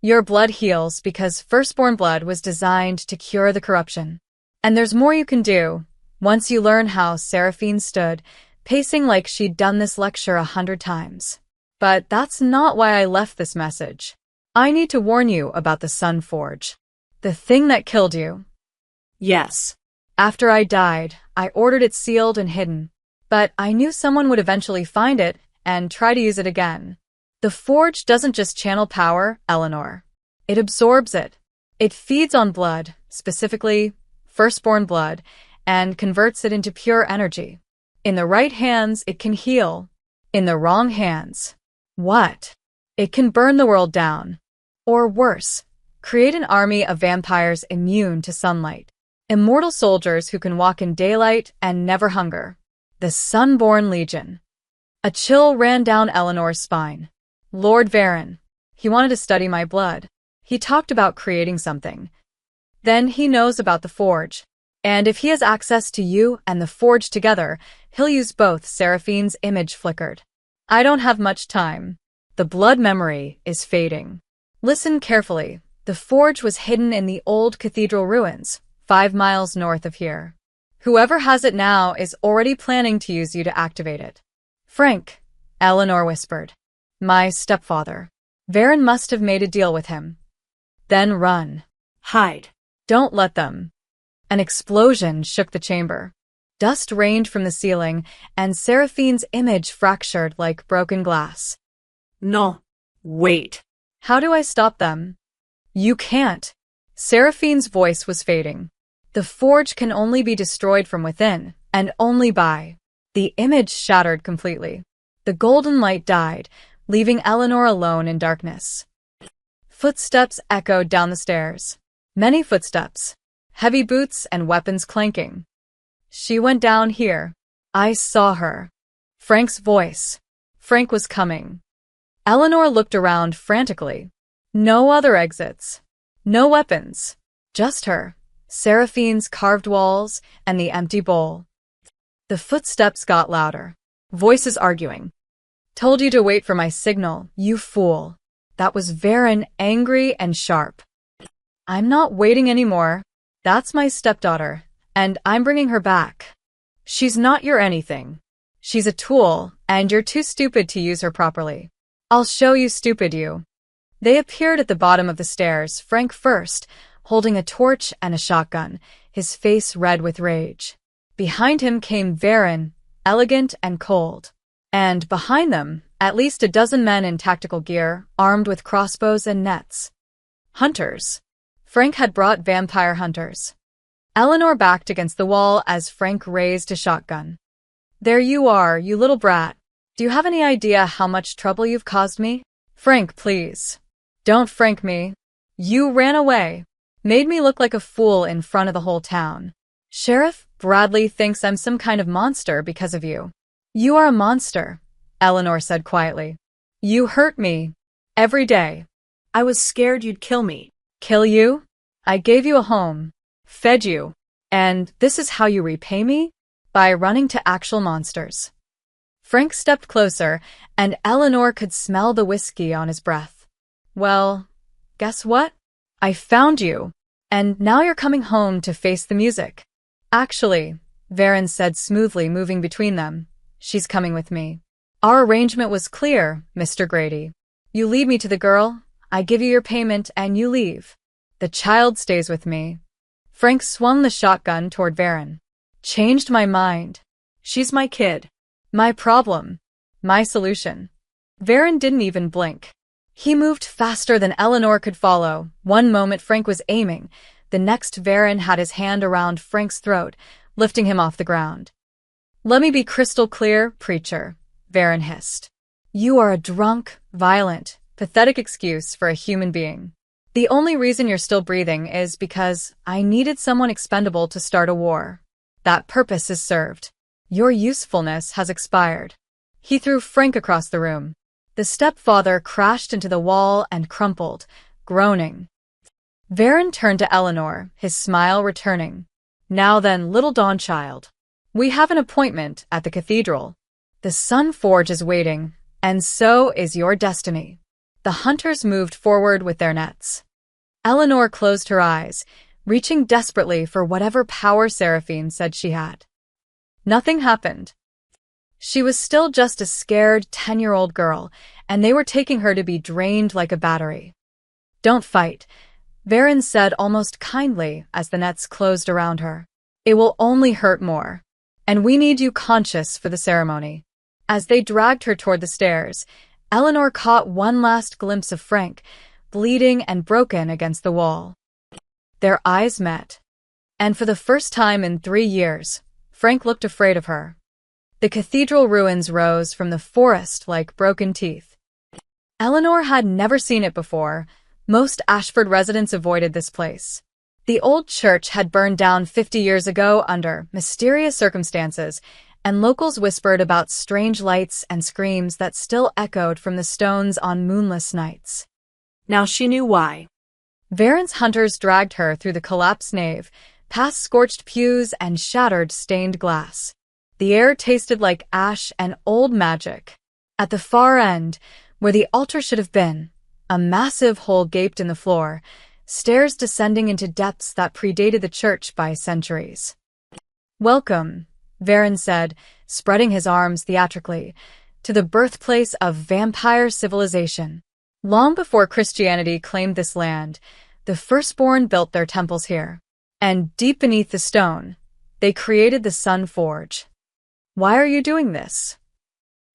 A: Your blood heals because firstborn blood was designed to cure the corruption. And there's more you can do. Once you learn how, Seraphine stood, pacing like she'd done this lecture 100 times. But that's not why I left this message. I need to warn you about the Sun Forge. The thing that killed you.
B: Yes.
A: After I died, I ordered it sealed and hidden. But I knew someone would eventually find it and try to use it again. The forge doesn't just channel power, Eleanor. It absorbs it. It feeds on blood, specifically firstborn blood, and converts it into pure energy. In the right hands, it can heal. In the wrong hands, what? It can burn the world down. Or worse, create an army of vampires immune to sunlight. Immortal soldiers who can walk in daylight and never hunger. The Sunborn Legion. A chill ran down Eleanor's spine. Lord Varen. He wanted to study my blood. He talked about creating something. Then he knows about the forge. And if he has access to you and the forge together, he'll use both. Seraphine's image flickered. I don't have much time. The blood memory is fading. Listen carefully. The forge was hidden in the old cathedral ruins, 5 miles north of here. Whoever has it now is already planning to use you to activate it. Frank, Eleanor whispered. My stepfather. Varen must have made a deal with him. Then run.
B: Hide.
A: Don't let them. An explosion shook the chamber. Dust rained from the ceiling, and Seraphine's image fractured like broken glass.
B: No. Wait.
A: How do I stop them? You can't. Seraphine's voice was fading. The forge can only be destroyed from within, and only by. The image shattered completely. The golden light died, leaving Eleanor alone in darkness. Footsteps echoed down the stairs. Many footsteps. Heavy boots and weapons clanking. She went down here. I saw her. Frank's voice. Frank was coming. Eleanor looked around frantically. No other exits. No weapons. Just her, Seraphine's carved walls, and the empty bowl. The footsteps got louder. Voices arguing. Told you to wait for my signal, you fool. That was Varen, angry and sharp. I'm not waiting anymore. That's my stepdaughter, and I'm bringing her back. She's not your anything. She's a tool, and you're too stupid to use her properly. I'll show you, stupid you. They appeared at the bottom of the stairs, Frank first, holding a torch and a shotgun, his face red with rage. Behind him came Varen, elegant and cold. And behind them, at least a dozen men in tactical gear, armed with crossbows and nets. Hunters. Frank had brought vampire hunters. Eleanor backed against the wall as Frank raised a shotgun. There you are, you little brat. Do you have any idea how much trouble you've caused me? Frank, please. Don't Frank me. You ran away. Made me look like a fool in front of the whole town. Sheriff Bradley thinks I'm some kind of monster because of you. You are a monster, Eleanor said quietly. You hurt me. Every day.
B: I was scared you'd kill me.
A: Kill you? I gave you a home. Fed you. And this is how you repay me? By running to actual monsters. Frank stepped closer, and Eleanor could smell the whiskey on his breath. Well, guess what? I found you. And now you're coming home to face the music. Actually, Varen said smoothly, moving between them. She's coming with me. Our arrangement was clear, Mr. Grady. You lead me to the girl, I give you your payment, and you leave. The child stays with me. Frank swung the shotgun toward Varen. Changed my mind. She's my kid. My problem. My solution. Varen didn't even blink. He moved faster than Eleanor could follow. One moment Frank was aiming. The next Varen had his hand around Frank's throat, lifting him off the ground. Let me be crystal clear, preacher, Varen hissed. You are a drunk, violent, pathetic excuse for a human being. The only reason you're still breathing is because I needed someone expendable to start a war. That purpose is served. Your usefulness has expired. He threw Frank across the room. The stepfather crashed into the wall and crumpled, groaning. Varen turned to Eleanor, his smile returning. Now then, little Dawnchild. We have an appointment at the cathedral. The Sun Forge is waiting, and so is your destiny. The hunters moved forward with their nets. Eleanor closed her eyes, reaching desperately for whatever power Seraphine said she had. Nothing happened. She was still just a scared 10-year-old girl, and they were taking her to be drained like a battery. Don't fight, Varen said almost kindly as the nets closed around her. It will only hurt more. And we need you conscious for the ceremony. As they dragged her toward the stairs, Eleanor caught one last glimpse of Frank, bleeding and broken against the wall. Their eyes met. And for the first time in 3 years, Frank looked afraid of her. The cathedral ruins rose from the forest like broken teeth. Eleanor had never seen it before. Most Ashford residents avoided this place. The old church had burned down 50 years ago under mysterious circumstances, and locals whispered about strange lights and screams that still echoed from the stones on moonless nights.
B: Now she knew why.
A: Varen's hunters dragged her through the collapsed nave, past scorched pews and shattered stained glass. The air tasted like ash and old magic. At the far end, where the altar should have been, a massive hole gaped in the floor, stairs descending into depths that predated the church by centuries. Welcome, Varen said, spreading his arms theatrically, to the birthplace of vampire civilization. Long before Christianity claimed this land, the firstborn built their temples here. And deep beneath the stone, they created the Sun Forge. Why are you doing this?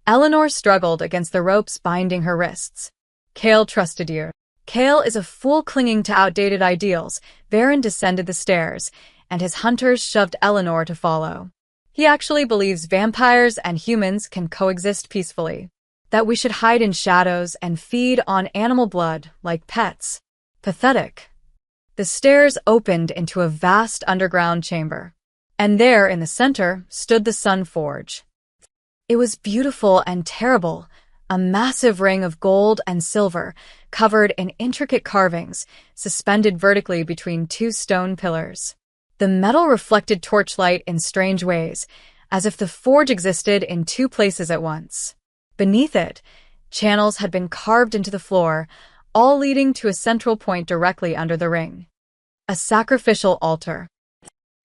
A: Eleanor struggled against the ropes binding her wrists. Cale trusted you. Cale is a fool clinging to outdated ideals. Varen descended the stairs, and his hunters shoved Eleanor to follow. He actually believes vampires and humans can coexist peacefully. That we should hide in shadows and feed on animal blood like pets. Pathetic. The stairs opened into a vast underground chamber. And there, in the center, stood the Sun Forge. It was beautiful and terrible, a massive ring of gold and silver, covered in intricate carvings, suspended vertically between 2 stone pillars. The metal reflected torchlight in strange ways, as if the forge existed in 2 places at once. Beneath it, channels had been carved into the floor, all leading to a central point directly under the ring. A sacrificial altar.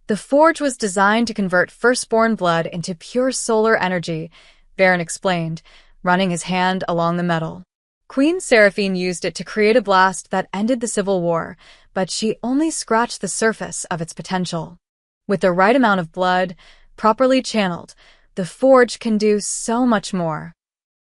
A: The forge was designed to convert firstborn blood into pure solar energy, Varen explained, running his hand along the metal. Queen Seraphine used it to create a blast that ended the Civil War, but she only scratched the surface of its potential. With the right amount of blood, properly channeled, the forge can do so much more.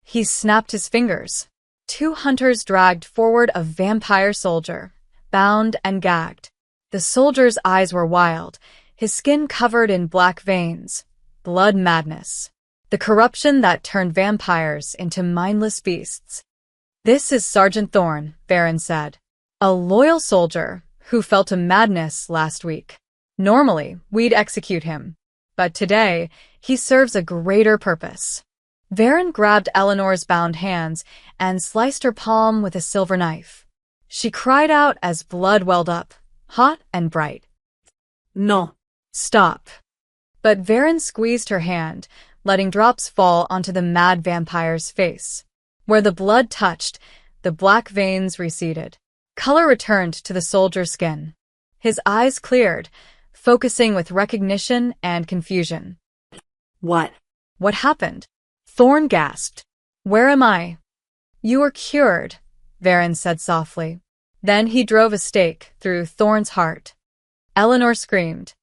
A: He snapped his fingers. 2 hunters dragged forward a vampire soldier, bound and gagged. The soldier's eyes were wild, his skin covered in black veins. Blood madness. The corruption that turned vampires into mindless beasts. This is Sergeant Thorne, Varen said. A loyal soldier who fell to madness last week. Normally, we'd execute him. But today, he serves a greater purpose. Varen grabbed Eleanor's bound hands and sliced her palm with a silver knife. She cried out as blood welled up, hot and bright.
B: No.
A: Stop. But Varen squeezed her hand, letting drops fall onto the mad vampire's face. Where the blood touched, the black veins receded. Color returned to the soldier's skin. His eyes cleared, focusing with recognition and confusion.
B: What?
A: What happened? Thorne gasped. Where am I? You are cured, Varen said softly. Then he drove a stake through Thorne's heart. Eleanor screamed.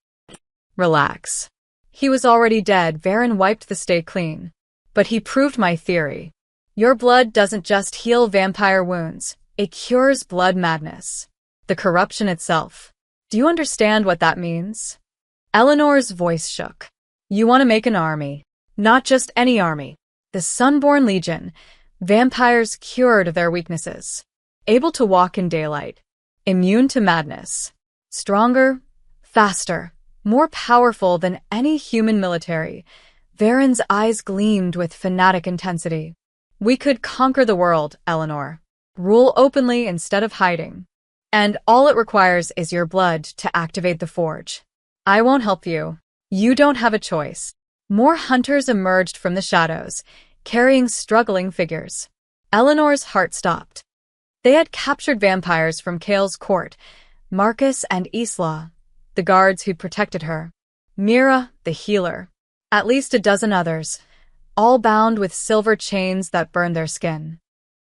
A: Relax. He was already dead. Varen wiped the stake clean. But he proved my theory. Your blood doesn't just heal vampire wounds, it cures blood madness. The corruption itself. Do you understand what that means? Eleanor's voice shook. You want to make an army. Not just any army. The Sunborn Legion, vampires cured of their weaknesses. Able to walk in daylight. Immune to madness. Stronger, faster, more powerful than any human military. Varen's eyes gleamed with fanatic intensity. We could conquer the world, Eleanor. Rule openly instead of hiding. And all it requires is your blood to activate the forge. I won't help you. You don't have a choice. More hunters emerged from the shadows, carrying struggling figures. Eleanor's heart stopped. They had captured vampires from Kale's court, Marcus and Isla, the guards who'd protected her, Mira, the healer, at least a dozen others, all bound with silver chains that burned their skin.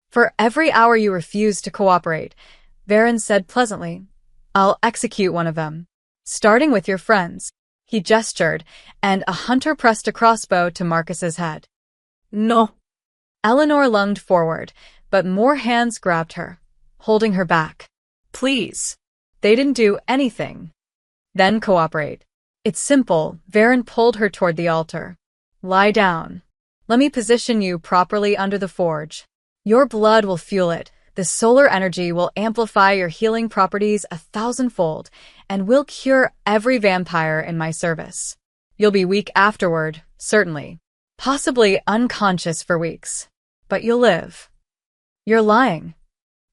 A: For every hour you refuse to cooperate, Varen said pleasantly, I'll execute one of them. Starting with your friends. He gestured, and a hunter pressed a crossbow to Marcus's head.
B: No.
A: Eleanor lunged forward, but more hands grabbed her, holding her back.
B: Please.
A: They didn't do anything. Then cooperate. It's simple. Varen pulled her toward the altar. Lie down. Let me position you properly under the forge. Your blood will fuel it. The solar energy will amplify your healing properties 1,000-fold, and will cure every vampire in my service. You'll be weak afterward, certainly. Possibly unconscious for weeks. But you'll live. You're lying.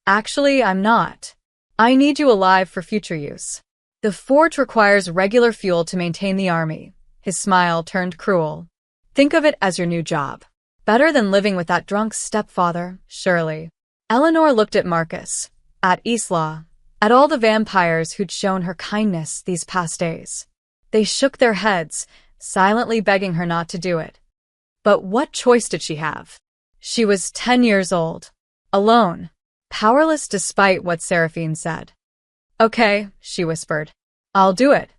A: Actually, I'm not. I need you alive for future use. The forge requires regular fuel to maintain the army. His smile turned cruel. Think of it as your new job. Better than living with that drunk stepfather, surely. Eleanor looked at Marcus, at Isla, at all the vampires who'd shown her kindness these past days. They shook their heads, silently begging her not to do it. But what choice did she have? She was 10 years old, alone, powerless despite what Seraphine said. Okay, she whispered. I'll do it.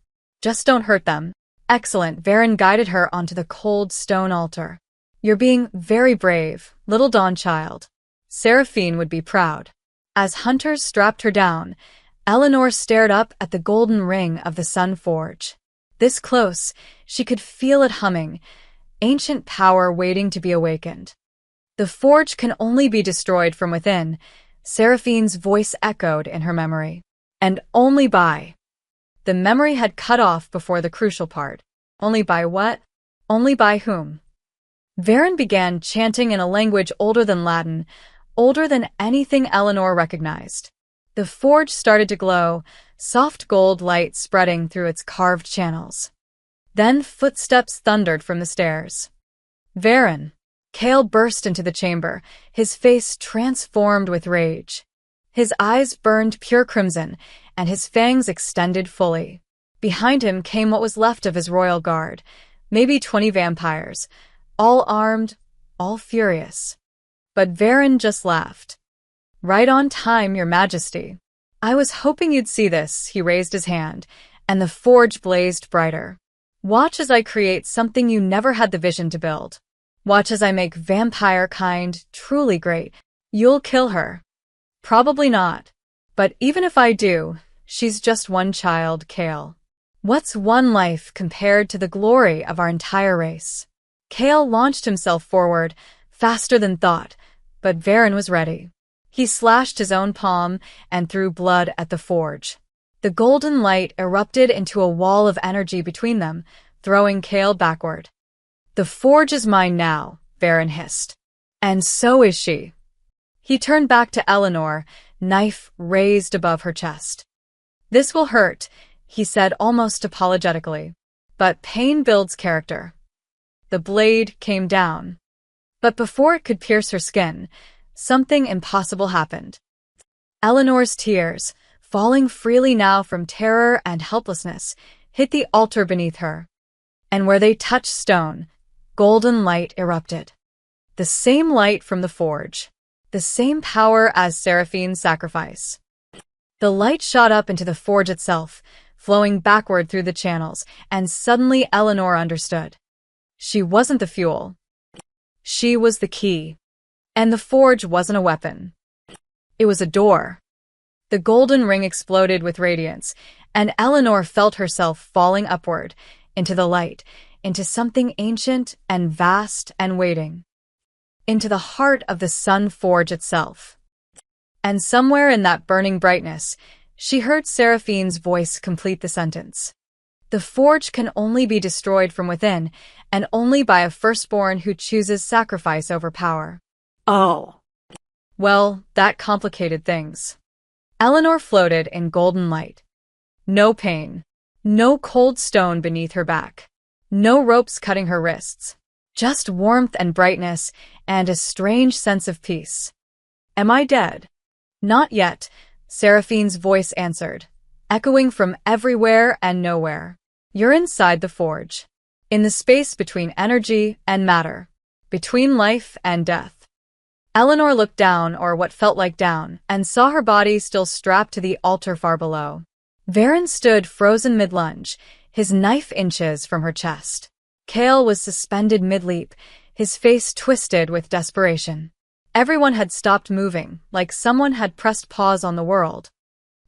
A: Just don't hurt them. Excellent. Varen guided her onto the cold stone altar. You're being very brave, little Dawnchild. Seraphine would be proud. As hunters strapped her down, Eleanor stared up at the golden ring of the sun forge. This close, she could feel it humming, ancient power waiting to be awakened. The forge can only be destroyed from within, Seraphine's voice echoed in her memory. And only by. The memory had cut off before the crucial part. Only by what? Only by whom? Varen began chanting in a language older than Latin, older than anything Eleanor recognized. The forge started to glow, soft gold light spreading through its carved channels. Then footsteps thundered from the stairs. Varen. Kale burst into the chamber, his face transformed with rage. His eyes burned pure crimson, and his fangs extended fully. Behind him came what was left of his royal guard, maybe 20 vampires, all armed, all furious. But Varen just laughed. Right on time, Your Majesty. I was hoping you'd see this, he raised his hand, and the forge blazed brighter. Watch as I create something you never had the vision to build. Watch as I make vampire kind truly great. You'll kill her. Probably not. But even if I do, she's just one child, Kale. What's one life compared to the glory of our entire race? Kale launched himself forward, faster than thought, but Varen was ready. He slashed his own palm and threw blood at the forge. The golden light erupted into a wall of energy between them, throwing Kale backward. The forge is mine now, Varen hissed. And so is she. He turned back to Eleanor, knife raised above her chest. This will hurt, he said almost apologetically. But pain builds character. The blade came down. But before it could pierce her skin, something impossible happened. Eleanor's tears, falling freely now from terror and helplessness, hit the altar beneath her. And where they touched stone, golden light erupted. The same light from the forge. The same power as Seraphine's sacrifice. The light shot up into the forge itself, flowing backward through the channels, and suddenly Eleanor understood. She wasn't the fuel. She was the key. And the forge wasn't a weapon. It was a door. The golden ring exploded with radiance, and Eleanor felt herself falling upward, into the light, into something ancient and vast and waiting, into the heart of the Sun Forge itself. And somewhere in that burning brightness, she heard Seraphine's voice complete the sentence. The forge can only be destroyed from within, and only by a firstborn who chooses sacrifice over power.
B: Oh.
A: Well, that complicated things. Eleanor floated in golden light. No pain. No cold stone beneath her back. No ropes cutting her wrists. Just warmth and brightness, and a strange sense of peace. Am I dead? Not yet, Seraphine's voice answered, echoing from everywhere and nowhere. You're inside the forge. In the space between energy and matter. Between life and death. Eleanor looked down, or what felt like down, and saw her body still strapped to the altar far below. Varen stood frozen mid-lunge, his knife inches from her chest. Kale was suspended mid-leap, his face twisted with desperation. Everyone had stopped moving, like someone had pressed pause on the world.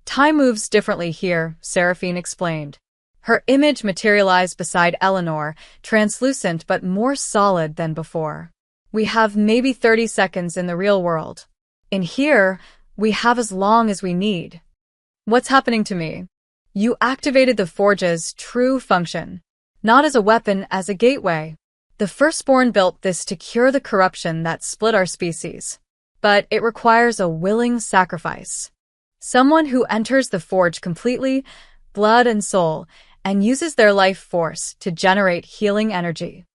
A: Time moves differently here, Seraphine explained. Her image materialized beside Eleanor, translucent but more solid than before. We have maybe 30 seconds in the real world. In here, we have as long as we need. What's happening to me? You activated the forge's true function. Not as a weapon, as a gateway. The Firstborn built this to cure the corruption that split our species. But it requires a willing sacrifice. Someone who enters the forge completely, blood and soul, and uses their life force to generate healing energy.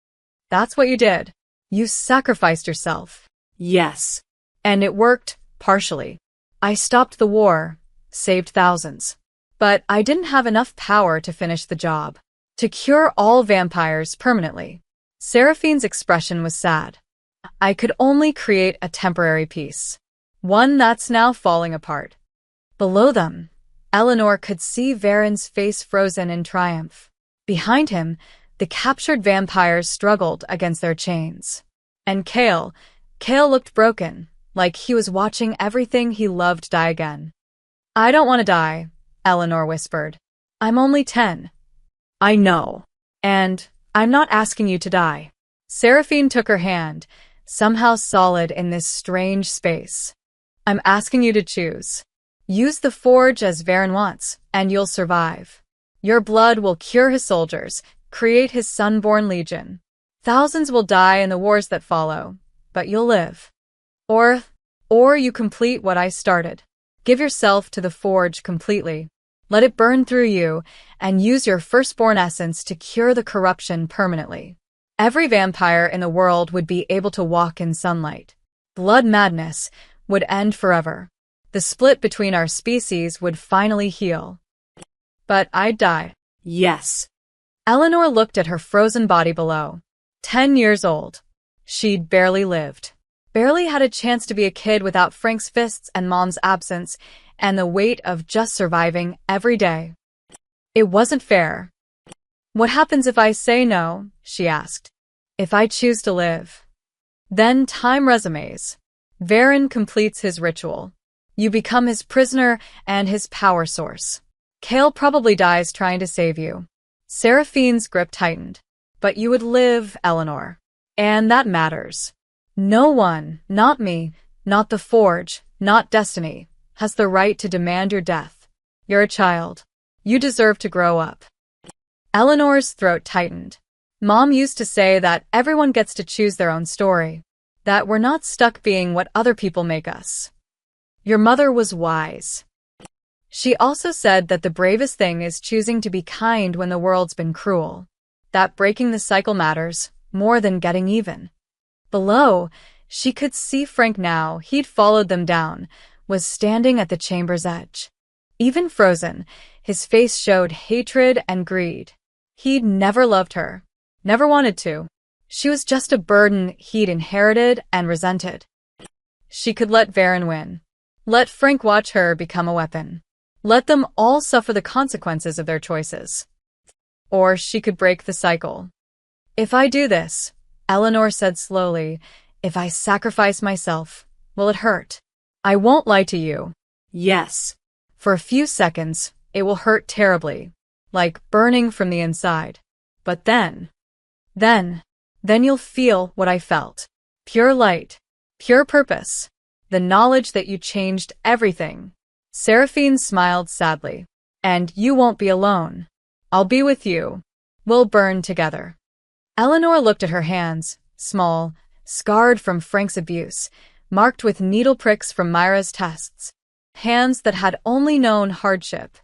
A: That's what you did. You sacrificed yourself.
B: Yes.
A: And it worked, partially. I stopped the war, saved thousands. But I didn't have enough power to finish the job. To cure all vampires permanently. Seraphine's expression was sad. I could only create a temporary peace. One that's now falling apart. Below them, Eleanor could see Varen's face frozen in triumph. Behind him, the captured vampires struggled against their chains. And Kale looked broken, like he was watching everything he loved die again. I don't want to die, Eleanor whispered. I'm only 10. I know. And I'm not asking you to die. Seraphine took her hand, somehow solid in this strange space. I'm asking you to choose. Use the forge as Varen wants, and you'll survive. Your blood will cure his soldiers, create his sunborn legion. Thousands will die in the wars that follow, but you'll live. Or you complete what I started. Give yourself to the forge completely. Let it burn through you, and use your firstborn essence to cure the corruption permanently. Every vampire in the world would be able to walk in sunlight. Blood madness would end forever. The split between our species would finally heal. But I'd die.
B: Yes.
A: Eleanor looked at her frozen body below. 10 years old. She'd barely lived. Barely had a chance to be a kid without Frank's fists and Mom's absence, and the weight of just surviving every day. It wasn't fair. What happens if I say no? She asked. If I choose to live. Then time resumes. Varen completes his ritual. You become his prisoner and his power source. Kale probably dies trying to save you. Seraphine's grip tightened. But you would live, Eleanor. And that matters. No one, not me, not the Forge, not Destiny, has the right to demand your death. You're a child. You deserve to grow up. Eleanor's throat tightened. Mom used to say that everyone gets to choose their own story. That we're not stuck being what other people make us. Your mother was wise. She also said that the bravest thing is choosing to be kind when the world's been cruel. That breaking the cycle matters more than getting even. Below, she could see Frank now. He'd followed them down, was standing at the chamber's edge. Even frozen, his face showed hatred and greed. He'd never loved her. Never wanted to. She was just a burden he'd inherited and resented. She could let Varen win. Let Frank watch her become a weapon. Let them all suffer the consequences of their choices. Or she could break the cycle. If I do this, Eleanor said slowly, if I sacrifice myself, will it hurt? I won't lie to you.
B: Yes.
A: For a few seconds, it will hurt terribly, like burning from the inside. But then, Then you'll feel what I felt. Pure light, pure purpose, the knowledge that you changed everything. Seraphine smiled sadly. And you won't be alone. I'll be with you. We'll burn together. Eleanor looked at her hands, small, scarred from Frank's abuse, marked with needle pricks from Myra's tests. Hands that had only known hardship.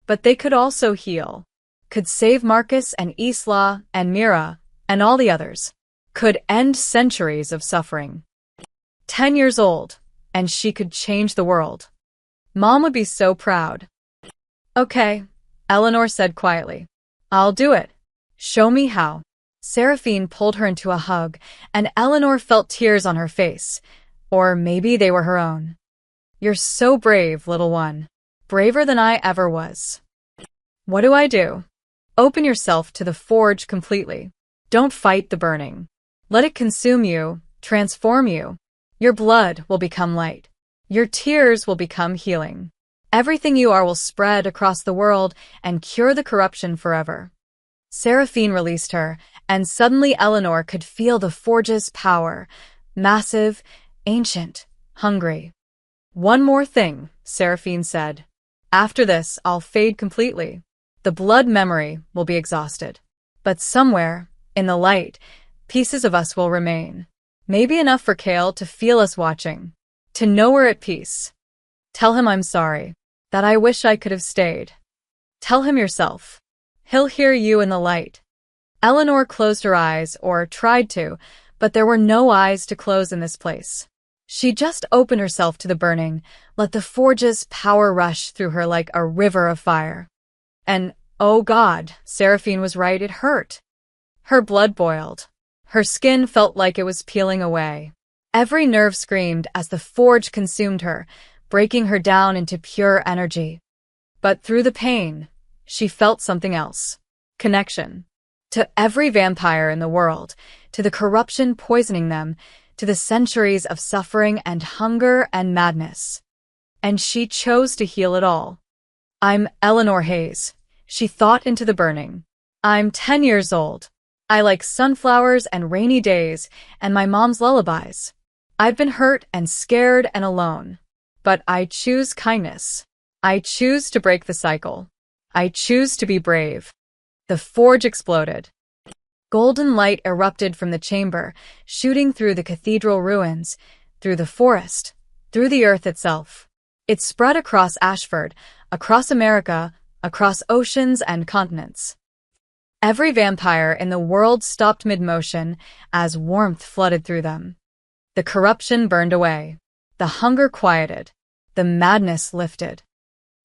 A: But they could also heal. Could save Marcus and Isla and Mira and all the others. Could end centuries of suffering. 10 years old, and she could change the world. Mom would be so proud. Okay, Eleanor said quietly. I'll do it. Show me how. Seraphine pulled her into a hug, and Eleanor felt tears on her face. Or maybe they were her own. You're so brave, little one. Braver than I ever was. What do I do? Open yourself to the forge completely. Don't fight the burning. Let it consume you, transform you. Your blood will become light. Your tears will become healing. Everything you are will spread across the world and cure the corruption forever. Seraphine released her, and suddenly Eleanor could feel the forge's power. Massive, ancient, hungry. One more thing, Seraphine said. After this, I'll fade completely. The blood memory will be exhausted. But somewhere, in the light, pieces of us will remain. Maybe enough for Kale to feel us watching. To know we're at peace. Tell him I'm sorry. That I wish I could have stayed. Tell him yourself. He'll hear you in the light. Eleanor closed her eyes, or tried to, but there were no eyes to close in this place. She just opened herself to the burning, let the forge's power rush through her like a river of fire. And, oh God, Seraphine was right, it hurt. Her blood boiled. Her skin felt like it was peeling away. Every nerve screamed as the forge consumed her, breaking her down into pure energy. But through the pain, she felt something else. Connection. To every vampire in the world, to the corruption poisoning them, to the centuries of suffering and hunger and madness. And she chose to heal it all. I'm Eleanor Hayes, she thought into the burning. I'm 10 years old. I like sunflowers and rainy days and my mom's lullabies. I've been hurt and scared and alone. But I choose kindness. I choose to break the cycle. I choose to be brave. The forge exploded. Golden light erupted from the chamber, shooting through the cathedral ruins, through the forest, through the earth itself. It spread across Ashford, across America, across oceans and continents. Every vampire in the world stopped mid-motion as warmth flooded through them. The corruption burned away. The hunger quieted. The madness lifted.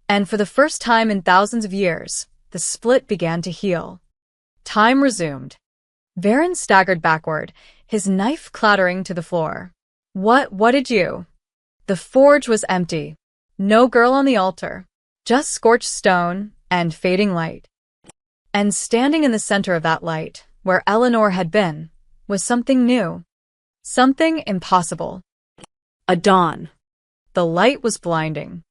A: And for the first time in thousands of years, the split began to heal. Time resumed. Varen staggered backward, his knife clattering to the floor. What did you? The forge was empty. No girl on the altar. Just scorched stone and fading light. And standing in the center of that light, where Eleanor had been, was something new. Something impossible. A dawn. The light was blinding.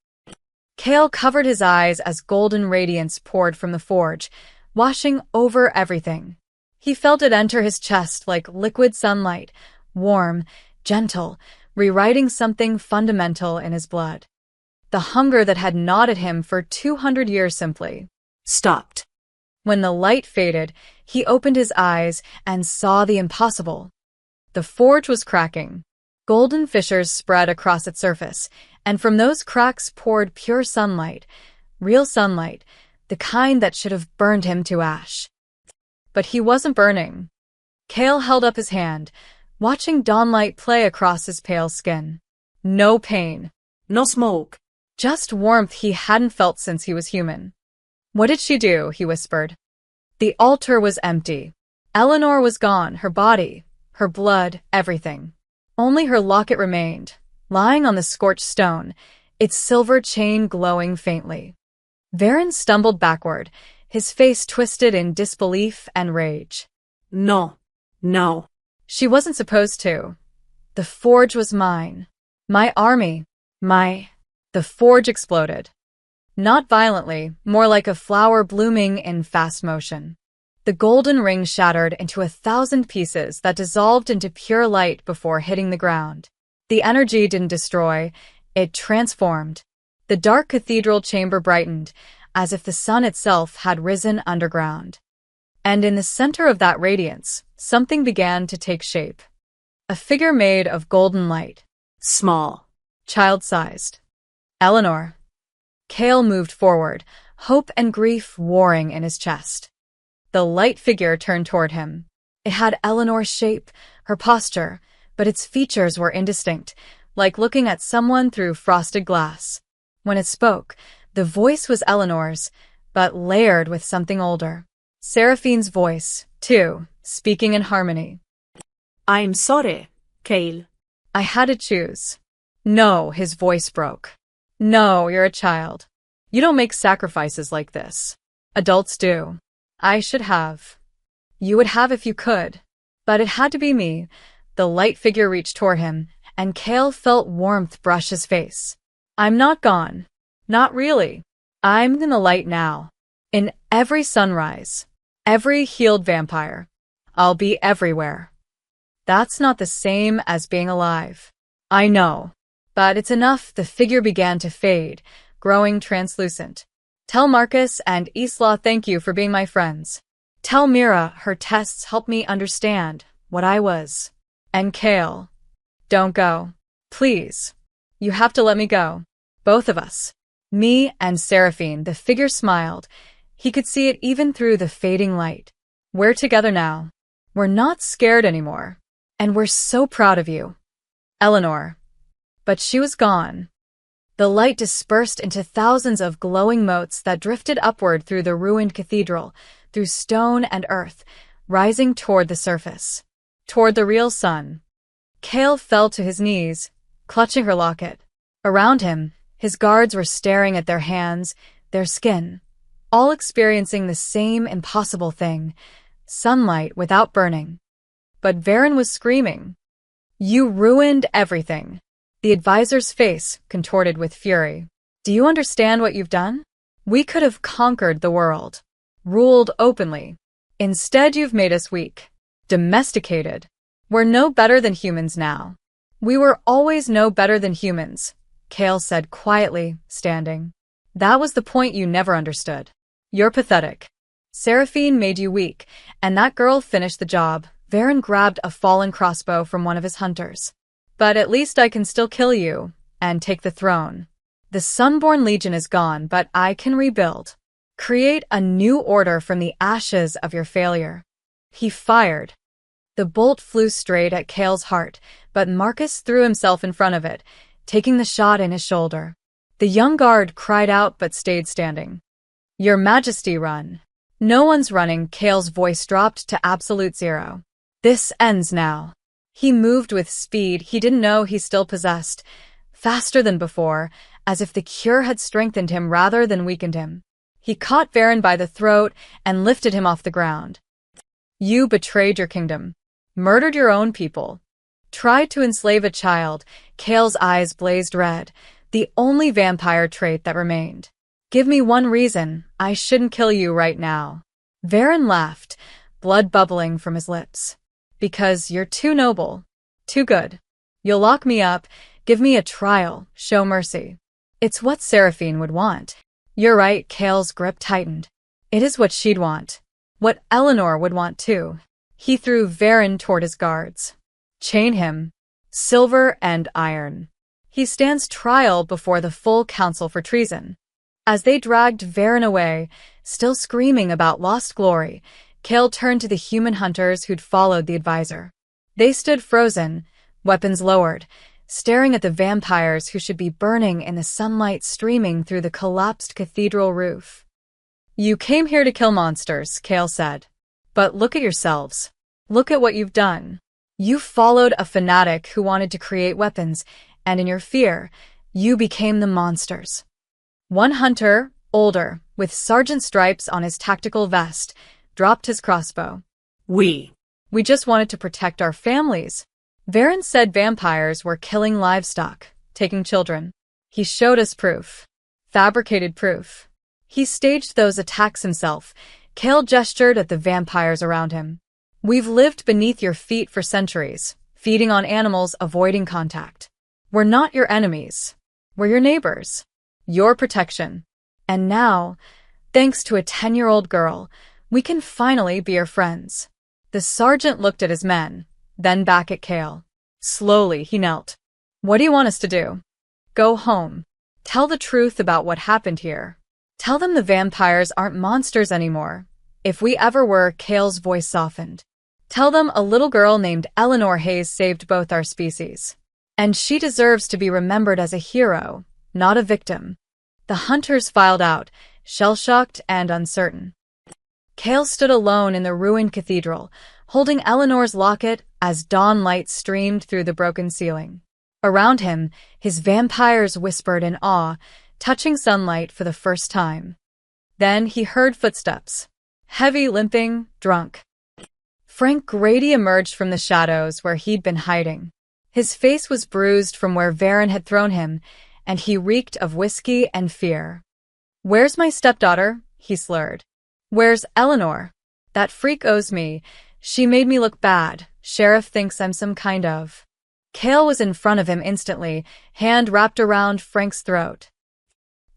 A: Kale covered his eyes as golden radiance poured from the forge, washing over everything. He felt it enter his chest like liquid sunlight, warm, gentle, rewriting something fundamental in his blood. The hunger that had gnawed at him for 200 years simply stopped. When the light faded, he opened his eyes and saw the impossible. The forge was cracking. Golden fissures spread across its surface, and from those cracks poured pure sunlight, real sunlight, the kind that should have burned him to ash. But he wasn't burning. Kale held up his hand, watching dawnlight play across his pale skin. No pain.
B: No smoke.
A: Just warmth he hadn't felt since he was human. What did she do? He whispered. The altar was empty. Eleanor was gone, her body, her blood, everything. Only her locket remained, lying on the scorched stone, its silver chain glowing faintly. Varen stumbled backward, his face twisted in disbelief and rage.
B: No.
A: She wasn't supposed to. The forge was mine. My army. The forge exploded. Not violently, more like a flower blooming in fast motion. The The golden ring shattered into 1,000 pieces that dissolved into pure light before hitting the ground. The energy didn't destroy, it transformed. The dark cathedral chamber brightened, as if the sun itself had risen underground. And in the center of that radiance, something began to take shape. A figure made of golden light.
B: Small.
A: Child-sized. Eleanor. Cale moved forward, hope and grief warring in his chest. The light figure turned toward him. It had Eleanor's shape, her posture, but its features were indistinct, like looking at someone through frosted glass. When it spoke, the voice was Eleanor's, but layered with something older. Seraphine's voice, too, speaking in harmony.
B: I'm sorry, Cale.
A: I had to choose. No, his voice broke. No, you're a child. You don't make sacrifices like this. Adults do. I should have. You would have if you could. But it had to be me. The light figure reached toward him, and Cale felt warmth brush his face. I'm not gone. Not really. I'm in the light now. In every sunrise. Every healed vampire. I'll be everywhere. That's not the same as being alive. I know. But it's enough. The figure began to fade, growing translucent. Tell Marcus and Isla thank you for being my friends. Tell Mira her tests helped me understand what I was. And Cale, don't go. Please. You have to let me go. Both of us. Me and Seraphine. The figure smiled. He could see it even through the fading light. We're together now. We're not scared anymore. And we're so proud of you. Eleanor. But she was gone. The light dispersed into thousands of glowing motes that drifted upward through the ruined cathedral, through stone and earth, rising toward the surface. Toward the real sun. Cale fell to his knees, clutching her locket. Around him, his guards were staring at their hands, their skin, all experiencing the same impossible thing, sunlight without burning. But Varen was screaming. You ruined everything. The advisor's face contorted with fury. Do you understand what you've done? We could have conquered the world, ruled openly. Instead, you've made us weak, domesticated. We're no better than humans now. We were always no better than humans, Cale said quietly, standing. That was the point you never understood. You're pathetic. Seraphine made you weak, and that girl finished the job. Varen grabbed a fallen crossbow from one of his hunters. But at least I can still kill you, and take the throne. The Sunborn Legion is gone, but I can rebuild. Create a new order from the ashes of your failure. He fired. The bolt flew straight at Cale's heart, but Marcus threw himself in front of it, taking the shot in his shoulder. The young guard cried out but stayed standing. Your Majesty, run. No one's running. Cale's voice dropped to absolute zero. This ends now. He moved with speed he didn't know he still possessed, faster than before, as if the cure had strengthened him rather than weakened him. He caught Varen by the throat and lifted him off the ground. You betrayed your kingdom, murdered your own people, tried to enslave a child. Cale's eyes blazed red, the only vampire trait that remained. Give me one reason I shouldn't kill you right now. Varen laughed, blood bubbling from his lips. Because you're too noble, too good. You'll lock me up, give me a trial, show mercy. It's what Seraphine would want. You're right, Cale's grip tightened. It is what she'd want. What Eleanor would want too. He threw Varen toward his guards. Chain him. Silver and iron. He stands trial before the full council for treason. As they dragged Varen away, still screaming about lost glory, Cale turned to the human hunters who'd followed the advisor. They stood frozen, weapons lowered, staring at the vampires who should be burning in the sunlight streaming through the collapsed cathedral roof. You came here to kill monsters, Cale said. But look at yourselves. Look at what you've done. You followed a fanatic who wanted to create weapons, and in your fear, you became the monsters. One hunter, older, with sergeant stripes on his tactical vest, dropped his crossbow. We just wanted to protect our families. Varen said vampires were killing livestock, taking children. He showed us proof. Fabricated proof. He staged those attacks himself, Kale gestured at the vampires around him. We've lived beneath your feet for centuries, feeding on animals, avoiding contact. We're not your enemies. We're your neighbors. Your protection. And now, thanks to a 10-year-old girl, we can finally be your friends. The sergeant looked at his men, then back at Kale. Slowly, he knelt. What do you want us to do? Go home. Tell the truth about what happened here. Tell them the vampires aren't monsters anymore. If we ever were, Kale's voice softened. Tell them a little girl named Eleanor Hayes saved both our species. And she deserves to be remembered as a hero, not a victim. The hunters filed out, shell-shocked and uncertain. Kale stood alone in the ruined cathedral, holding Eleanor's locket as dawn light streamed through the broken ceiling. Around him, his vampires whispered in awe, touching sunlight for the first time. Then he heard footsteps. Heavy, limping, drunk. Frank Grady emerged from the shadows where he'd been hiding. His face was bruised from where Varen had thrown him, and he reeked of whiskey and fear. Where's my stepdaughter? He slurred. Where's Eleanor? That freak owes me. She made me look bad. Sheriff thinks I'm some kind of... Kale was in front of him instantly, hand wrapped around Frank's throat.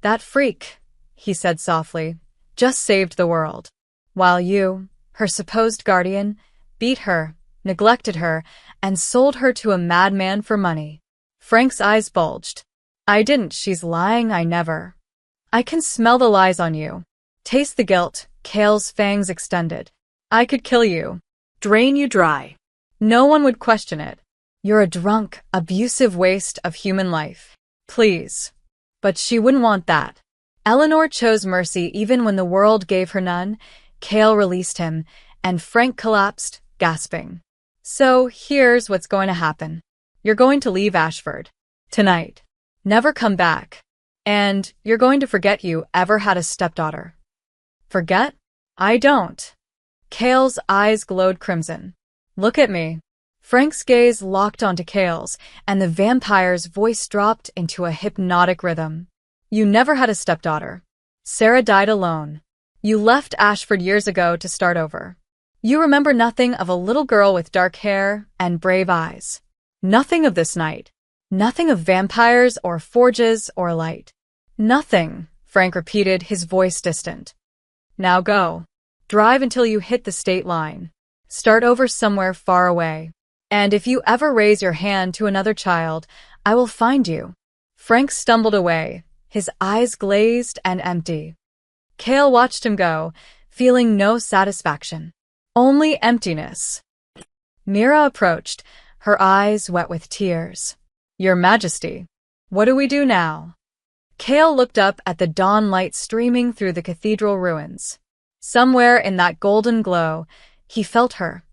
A: That freak, he said softly, just saved the world. While you, her supposed guardian, beat her, neglected her, and sold her to a madman for money. Frank's eyes bulged. I didn't, she's lying, I never. I can smell the lies on you. Taste the guilt, Kale's fangs extended. I could kill you.
B: Drain you dry.
A: No one would question it. You're a drunk, abusive waste of human life. Please. But she wouldn't want that. Eleanor chose mercy even when the world gave her none. Kale released him, and Frank collapsed, gasping. So here's what's going to happen. You're going to leave Ashford. Tonight. Never come back. And you're going to forget you ever had a stepdaughter. Forget? I don't. Kale's eyes glowed crimson. Look at me. Frank's gaze locked onto Kale's, and the vampire's voice dropped into a hypnotic rhythm. You never had a stepdaughter. Sarah died alone. You left Ashford years ago to start over. You remember nothing of a little girl with dark hair and brave eyes. Nothing of this night. Nothing of vampires or forges or light. Nothing, Frank repeated, his voice distant. Now go. Drive until you hit the state line. Start over somewhere far away. And if you ever raise your hand to another child, I will find you. Frank stumbled away, his eyes glazed and empty. Kale watched him go, feeling no satisfaction. Only emptiness. Mira approached, her eyes wet with tears. Your Majesty, what do we do now? Kale looked up at the dawn light streaming through the cathedral ruins. Somewhere in that golden glow, he felt her.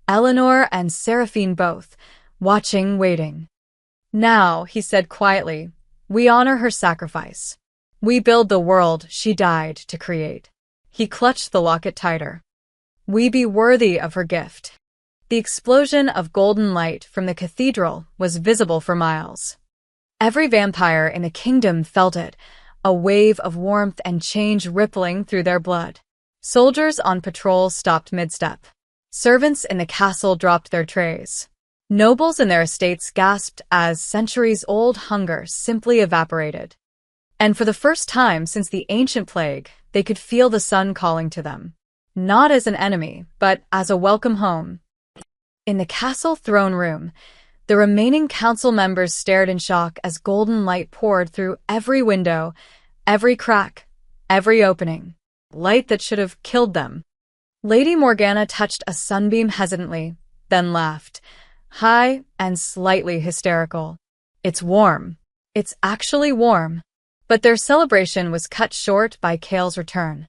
A: Eleanor and Seraphine both, watching, waiting. Now, he said quietly, we honor her sacrifice. We build the world she died to create. He clutched the locket tighter. We be worthy of her gift. The explosion of golden light from the cathedral was visible for miles. Every vampire in the kingdom felt it, a wave of warmth and change rippling through their blood. Soldiers on patrol stopped mid-step. Servants in the castle dropped their trays. Nobles in their estates gasped as centuries-old hunger simply evaporated. And for the first time since the ancient plague, they could feel the sun calling to them. Not as an enemy, but as a welcome home. In the castle throne room, the remaining council members stared in shock as golden light poured through every window, every crack, every opening. Light that should have killed them. Lady Morgana touched a sunbeam hesitantly, then laughed, high and slightly hysterical. It's warm. It's actually warm. But their celebration was cut short by Kale's return.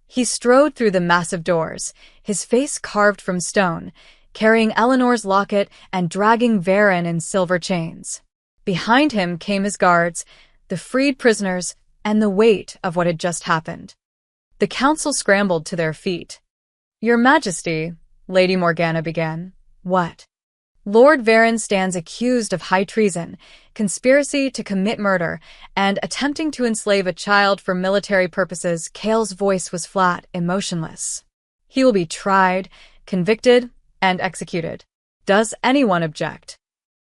A: He strode through the massive doors, his face carved from stone, carrying Eleanor's locket and dragging Varen in silver chains. Behind him came his guards, the freed prisoners, and the weight of what had just happened. The council scrambled to their feet. Your Majesty, Lady Morgana began. What? Lord Varen stands accused of high treason, conspiracy to commit murder, and attempting to enslave a child for military purposes. Cale's voice was flat, emotionless. He will be tried, convicted, and executed. Does anyone object?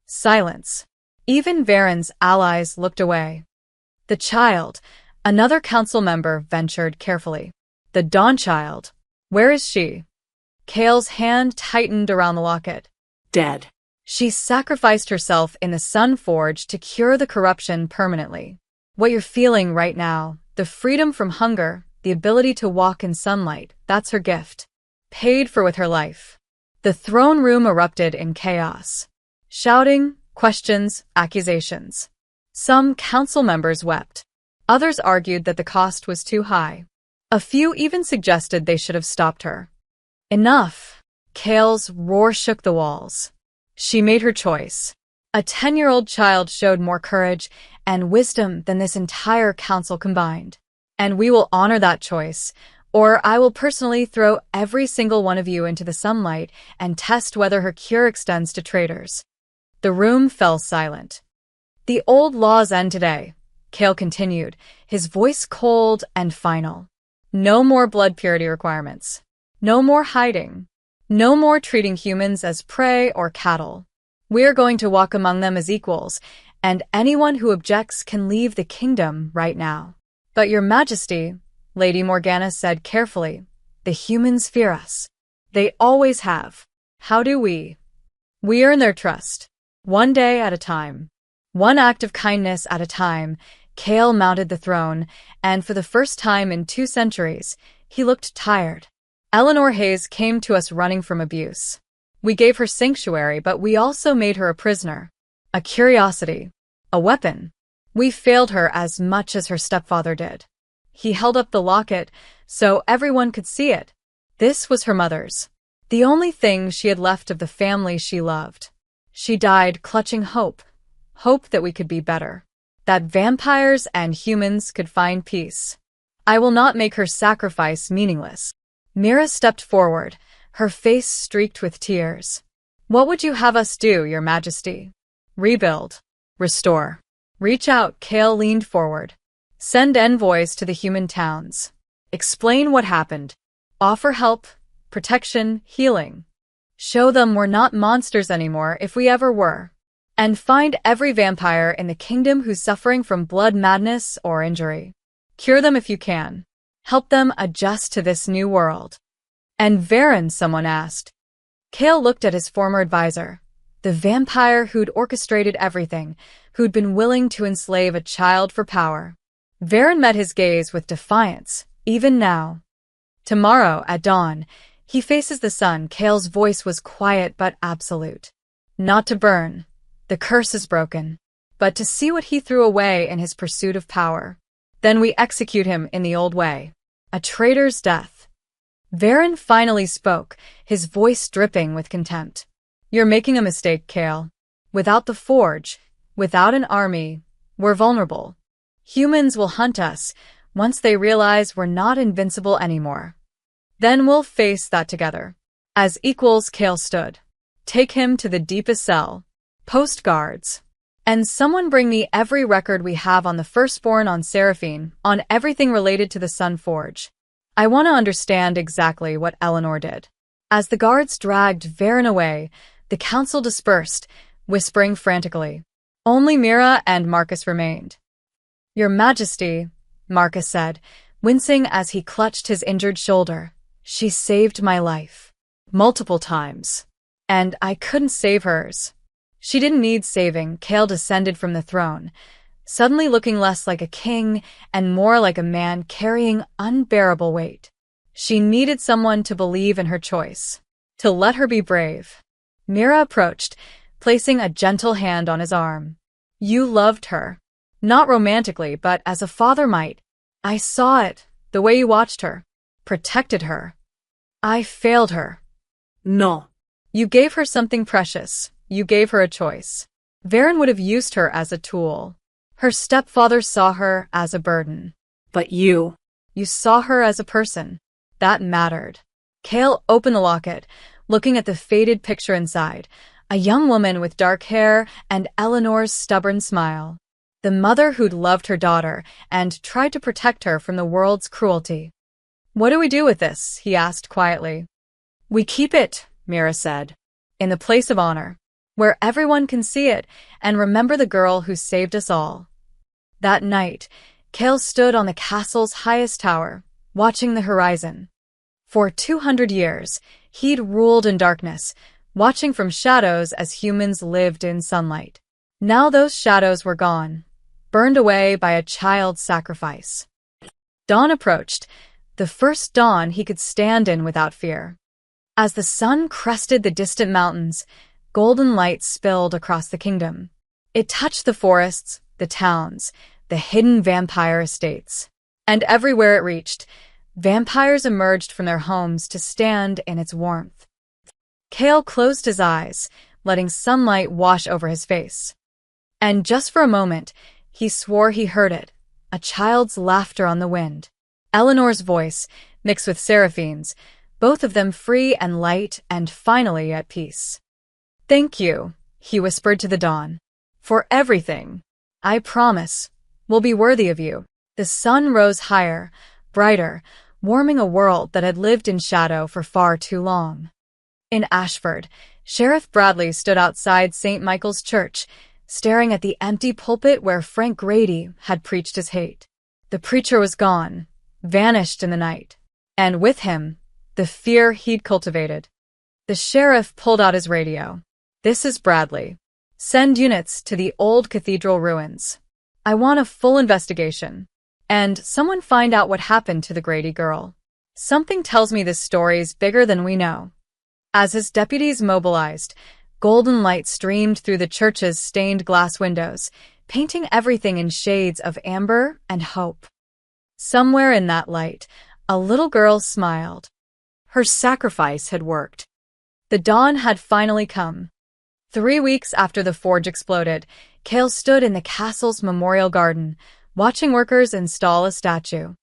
A: Silence. Even Varen's allies looked away. The child, another council member ventured carefully. The Dawn child. Where is she? Cale's hand tightened around the locket.
B: Dead.
A: She sacrificed herself in the Sun Forge to cure the corruption permanently. What you're feeling right now, the freedom from hunger, the ability to walk in sunlight, that's her gift. Paid for with her life. The throne room erupted in chaos. Shouting, questions, accusations. Some council members wept. Others argued that the cost was too high. A few even suggested they should have stopped her. Enough! Cale's roar shook the walls. She made her choice. A 10-year-old child showed more courage and wisdom than this entire council combined. And we will honor that choice, or I will personally throw every single one of you into the sunlight and test whether her cure extends to traitors. The room fell silent. The old laws end today, Cale continued, his voice cold and final. No more blood purity requirements. No more hiding. No more treating humans as prey or cattle. We're going to walk among them as equals, and anyone who objects can leave the kingdom right now. But Your Majesty, Lady Morgana said carefully, the humans fear us. They always have. How do we? We earn their trust. One day at a time. One act of kindness at a time. Cale mounted the throne, and for the first time in 2 centuries, he looked tired. Eleanor Hayes came to us running from abuse. We gave her sanctuary, but we also made her a prisoner. A curiosity. A weapon. We failed her as much as her stepfather did. He held up the locket so everyone could see it. This was her mother's. The only thing she had left of the family she loved. She died clutching hope. Hope that we could be better. That vampires and humans could find peace. I will not make her sacrifice meaningless. Mira stepped forward, her face streaked with tears. What would you have us do, Your Majesty? Rebuild. Restore. Reach out. Cale leaned forward. Send envoys to the human towns. Explain what happened. Offer help, protection, healing. Show them we're not monsters anymore if we ever were. And find every vampire in the kingdom who's suffering from blood madness or injury. Cure them if you can. Help them adjust to this new world. And Varen, someone asked. Cale looked at his former advisor, the vampire who'd orchestrated everything, who'd been willing to enslave a child for power. Varen met his gaze with defiance, even now. Tomorrow, at dawn, he faces the sun. Cale's voice was quiet but absolute. Not to burn. The curse is broken. But to see what he threw away in his pursuit of power. Then we execute him in the old way. A traitor's death. Varen finally spoke, his voice dripping with contempt. You're making a mistake, Cale. Without the forge, without an army, we're vulnerable. Humans will hunt us once they realize we're not invincible anymore. Then we'll face that together. As equals, Cale stood. Take him to the deepest cell. Post guards. And someone bring me every record we have on the firstborn on Seraphine, on everything related to the Sun Forge. I want to understand exactly what Eleanor did. As the guards dragged Varen away, the council dispersed, whispering frantically. Only Mira and Marcus remained. Your Majesty, Marcus said, wincing as he clutched his injured shoulder. She saved my life. Multiple times. And I couldn't save hers. She didn't need saving. Cale descended from the throne, suddenly looking less like a king and more like a man carrying unbearable weight. She needed someone to believe in her choice, to let her be brave. Mira approached, placing a gentle hand on his arm. You loved her. Not romantically, but as a father might. I saw it, the way you watched her, protected her. I failed her.
B: No.
A: You gave her something precious. You gave her a choice. Varen would have used her as a tool. Her stepfather saw her as a burden.
B: But you
A: saw her as a person. That mattered. Cale opened the locket, looking at the faded picture inside, A young woman with dark hair and Eleanor's stubborn smile. The mother who'd loved her daughter and tried to protect her from the world's cruelty. "What do we do with this?" he asked quietly. "We keep it," Mira said, "in the place of honor, where everyone can see it and remember the girl who saved us all." That night, Cale stood on the castle's highest tower, watching the horizon. For 200 years, he'd ruled in darkness, watching from shadows as humans lived in sunlight. Now those shadows were gone, burned away by a child's sacrifice. Dawn approached, the first dawn he could stand in without fear. As the sun crested the distant mountains, golden light spilled across the kingdom. It touched the forests, the towns, the hidden vampire estates. And everywhere it reached, vampires emerged from their homes to stand in its warmth. Cale closed his eyes, letting sunlight wash over his face. And just for a moment, he swore he heard it, a child's laughter on the wind. Eleanor's voice, mixed with Seraphine's, both of them free and light and finally at peace. "Thank you," he whispered to the dawn, "for everything. I promise, we'll be worthy of you." The sun rose higher, brighter, warming a world that had lived in shadow for far too long. In Ashford, Sheriff Bradley stood outside St. Michael's Church, staring at the empty pulpit where Frank Grady had preached his hate. The preacher was gone, vanished in the night, and with him, the fear he'd cultivated. The sheriff pulled out his radio. "This is Bradley. Send units to the old cathedral ruins. I want a full investigation. And someone find out what happened to the Grady girl. Something tells me this story's bigger than we know." As his deputies mobilized, golden light streamed through the church's stained glass windows, painting everything in shades of amber and hope. Somewhere in that light, a little girl smiled. Her sacrifice had worked. The dawn had finally come. 3 weeks after the forge exploded, Cale stood in the castle's memorial garden, watching workers install a statue.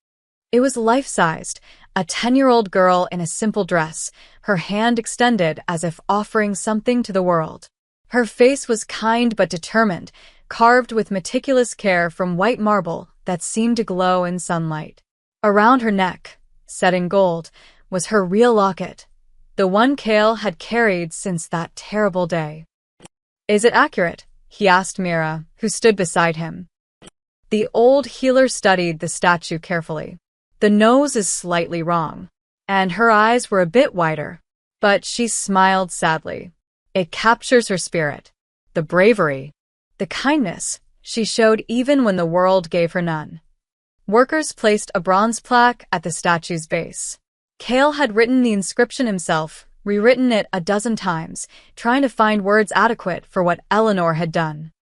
A: It was life-sized, a 10-year-old girl in a simple dress, her hand extended as if offering something to the world. Her face was kind but determined, carved with meticulous care from white marble that seemed to glow in sunlight. Around her neck, set in gold, was her real locket, the one Cale had carried since that terrible day. "Is it accurate?" he asked Mira, who stood beside him. The old healer studied the statue carefully. "The nose is slightly wrong, and her eyes were a bit wider, but she smiled sadly. It captures her spirit, the bravery, the kindness she showed even when the world gave her none." Workers placed a bronze plaque at the statue's base. Cale had written the inscription himself, rewritten it a dozen times, trying to find words adequate for what Eleanor had done.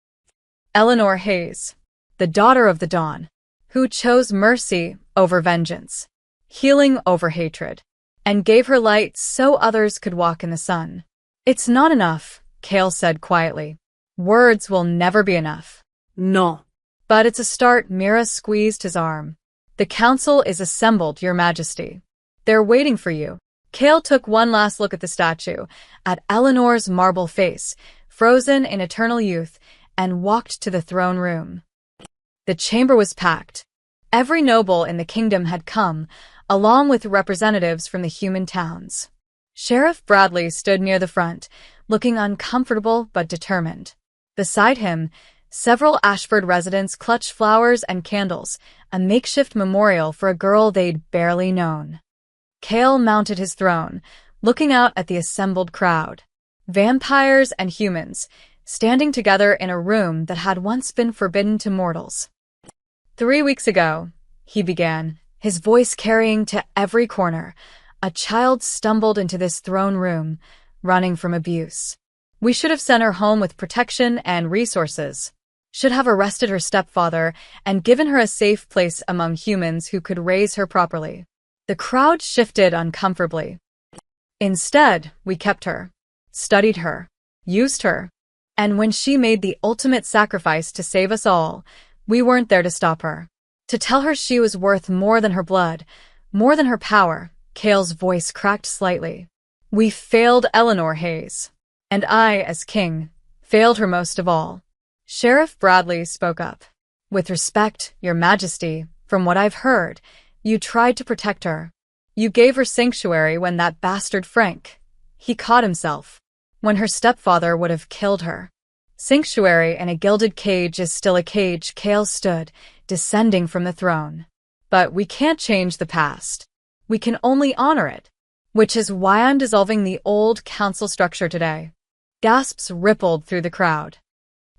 A: Eleanor Hayes, the daughter of the dawn, who chose mercy over vengeance, healing over hatred, and gave her light so others could walk in the sun. "It's not enough," Cale said quietly. "Words will never be enough."
B: No.
A: "But it's a start." Mira squeezed his arm. "The council is assembled, Your Majesty. They're waiting for you." Cale took one last look at the statue, at Eleanor's marble face, frozen in eternal youth, and walked to the throne room. The chamber was packed. Every noble in the kingdom had come, along with representatives from the human towns. Sheriff Bradley stood near the front, looking uncomfortable but determined. Beside him, several Ashford residents clutched flowers and candles, a makeshift memorial for a girl they'd barely known. Cale mounted his throne, looking out at the assembled crowd. Vampires and humans, standing together in a room that had once been forbidden to mortals. 3 weeks ago, he began, his voice carrying to every corner, a child stumbled into this throne room, running from abuse. We should have sent her home with protection and resources. Should have arrested her stepfather and given her a safe place among humans who could raise her properly. The crowd shifted uncomfortably. Instead, we kept her, studied her, used her, and when she made the ultimate sacrifice to save us all, we weren't there to stop her. To tell her she was worth more than her blood, more than her power. Cale's voice cracked slightly. We failed Eleanor Hayes. And I, as king, failed her most of all. Sheriff Bradley spoke up. With respect, Your Majesty, from what I've heard, you tried to protect her. You gave her sanctuary when that bastard Frank. He caught himself. When her stepfather would have killed her. Sanctuary in a gilded cage is still a cage, Kale stood, descending from the throne. But we can't change the past. We can only honor it. Which is why I'm dissolving the old council structure today. Gasps rippled through the crowd.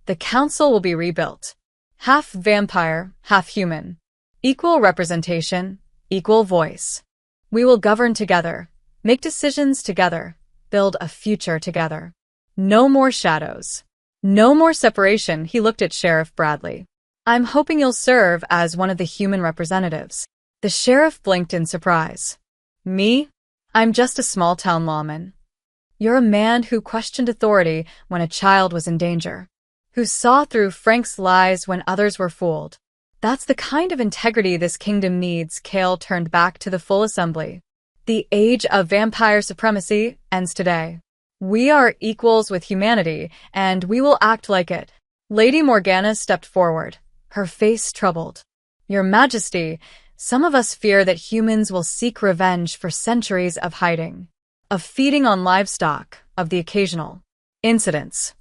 A: The council will be rebuilt. Half vampire, half human. Equal representation, equal voice. We will govern together, make decisions together, build a future together. No more shadows. No more separation, he looked at Sheriff Bradley. I'm hoping you'll serve as one of the human representatives. The sheriff blinked in surprise. Me? I'm just a small-town lawman. You're a man who questioned authority when a child was in danger. Who saw through Frank's lies when others were fooled. That's the kind of integrity this kingdom needs, Kale turned back to the full assembly. The age of vampire supremacy ends today. We are equals with humanity, and we will act like it. Lady Morgana stepped forward, her face troubled. Your Majesty, some of us fear that humans will seek revenge for centuries of hiding, of feeding on livestock, of the occasional incidents.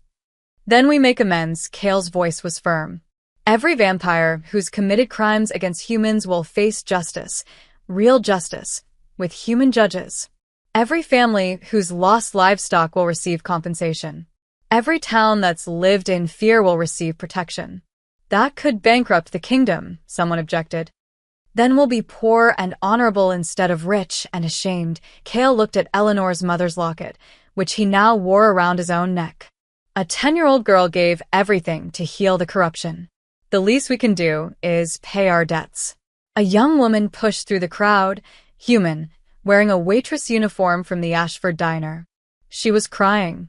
A: Then we make amends, Kale's voice was firm. Every vampire who's committed crimes against humans will face justice, real justice, with human judges. Every family who's lost livestock will receive compensation. Every town that's lived in fear will receive protection. That could bankrupt the kingdom, someone objected. Then we'll be poor and honorable instead of rich and ashamed. Kale looked at Eleanor's mother's locket, which he now wore around his own neck. A 10-year-old girl gave everything to heal the corruption. The least we can do is pay our debts. A young woman pushed through the crowd, human, wearing a waitress uniform from the Ashford diner. She was crying.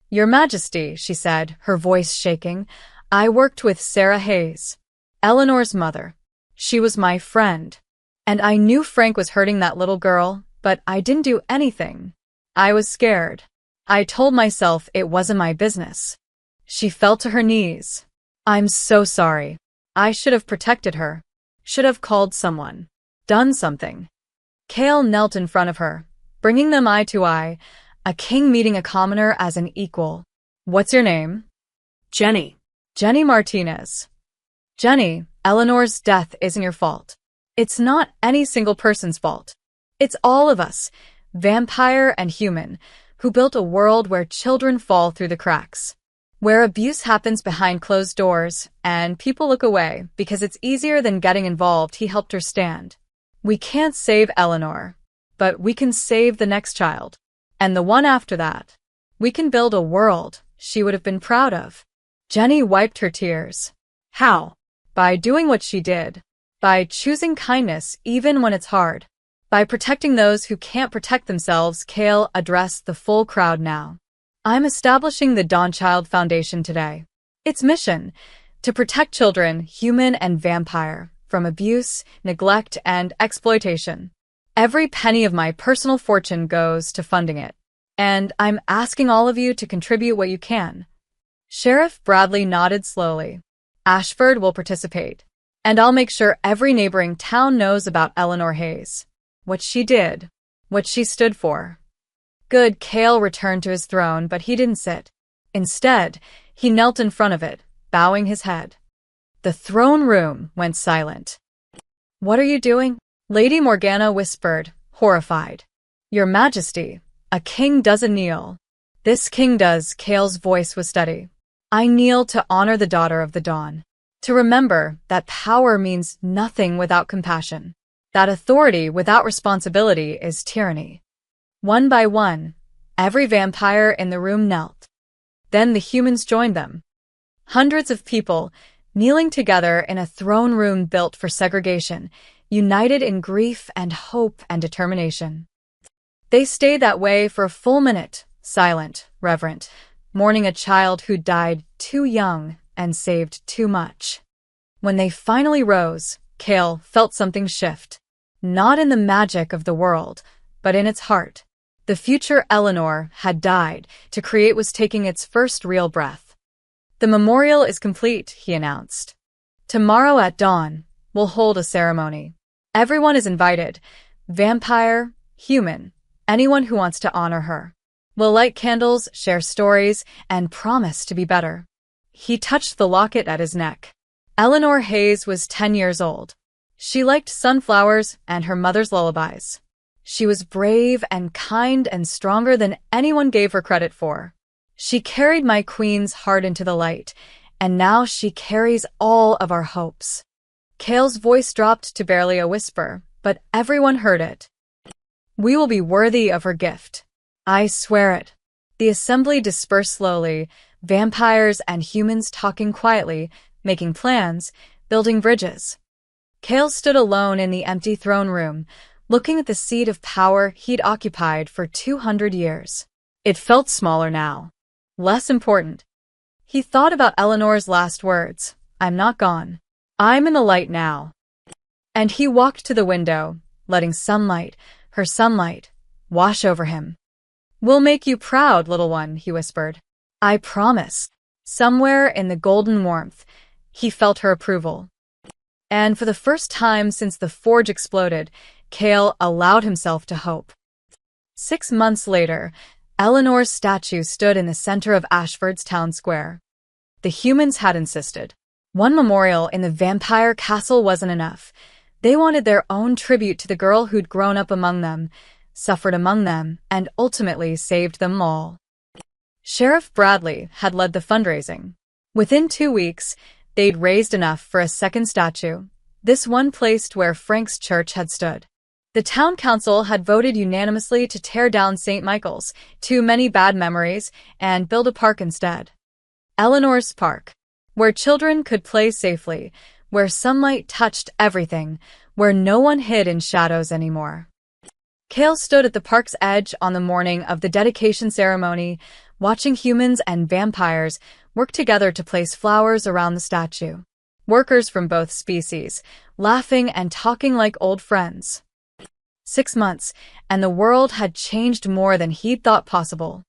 A: Your Majesty, she said, her voice shaking, I worked with Sarah Hayes, Eleanor's mother. She was my friend. And I knew Frank was hurting that little girl, but I didn't do anything. I was scared. I told myself it wasn't my business. She fell to her knees. I'm so sorry. I should have protected her. Should have called someone. Done something. Kale knelt in front of her, bringing them eye to eye, a king meeting a commoner as an equal. What's your name?
B: Jenny.
A: Jenny Martinez. Jenny, Eleanor's death isn't your fault. It's not any single person's fault. It's all of us, vampire and human, who built a world where children fall through the cracks, where abuse happens behind closed doors, and people look away because it's easier than getting involved. He helped her stand. We can't save Eleanor, but we can save the next child, and the one after that. We can build a world she would have been proud of. Jenny wiped her tears.
B: How?
A: By doing what she did. By choosing kindness even when it's hard. By protecting those who can't protect themselves. Kale addressed the full crowd now. I'm establishing the Dawnchild Foundation today. Its mission, to protect children, human and vampire, from abuse, neglect, and exploitation. Every penny of my personal fortune goes to funding it. And I'm asking all of you to contribute what you can. Sheriff Bradley nodded slowly. Ashford will participate. And I'll make sure every neighboring town knows about Eleanor Hayes. What she did. What she stood for. Good. Kale returned to his throne, but he didn't sit. Instead, he knelt in front of it, bowing his head. The throne room went silent. What are you doing? Lady Morgana whispered, horrified. Your Majesty, a king doesn't kneel. This king does. Kale's voice was steady. I kneel to honor the daughter of the dawn. To remember that power means nothing without compassion. That authority without responsibility is tyranny. One by one, every vampire in the room knelt. Then the humans joined them. Hundreds of people, kneeling together in a throne room built for segregation, united in grief and hope and determination. They stayed that way for a full minute, silent, reverent, mourning a child who died too young and saved too much. When they finally rose, Kale felt something shift. Not in the magic of the world, but in its heart. The future Eleanor had died to create was taking its first real breath. "The memorial is complete," he announced. "Tomorrow at dawn, we'll hold a ceremony. Everyone is invited. Vampire, human, anyone who wants to honor her. We'll light candles, share stories, and promise to be better." He touched the locket at his neck. Eleanor Hayes was 10 years old. She liked sunflowers and her mother's lullabies. She was brave and kind and stronger than anyone gave her credit for. She carried my queen's heart into the light, and now she carries all of our hopes. Cale's voice dropped to barely a whisper, but everyone heard it. "We will be worthy of her gift. I swear it." The assembly dispersed slowly, vampires and humans talking quietly, making plans, building bridges. Cale stood alone in the empty throne room, looking at the seat of power he'd occupied for 200 years. It felt smaller now, less important. He thought about Eleanor's last words, "I'm not gone. I'm in the light now." And he walked to the window, letting sunlight, her sunlight, wash over him. "We'll make you proud, little one," he whispered. "I promise." Somewhere in the golden warmth, he felt her approval. And for the first time since the forge exploded, Cale allowed himself to hope. 6 months later, Eleanor's statue stood in the center of Ashford's town square. The humans had insisted. One memorial in the vampire castle wasn't enough. They wanted their own tribute to the girl who'd grown up among them, suffered among them, and ultimately saved them all. Sheriff Bradley had led the fundraising. Within 2 weeks, they'd raised enough for a second statue, this one placed where Frank's church had stood. The town council had voted unanimously to tear down St. Michael's, too many bad memories, and build a park instead. Eleanor's Park, where children could play safely, where sunlight touched everything, where no one hid in shadows anymore. Cale stood at the park's edge on the morning of the dedication ceremony, watching humans and vampires work together to place flowers around the statue. Workers from both species, laughing and talking like old friends. 6 months, and the world had changed more than he'd thought possible.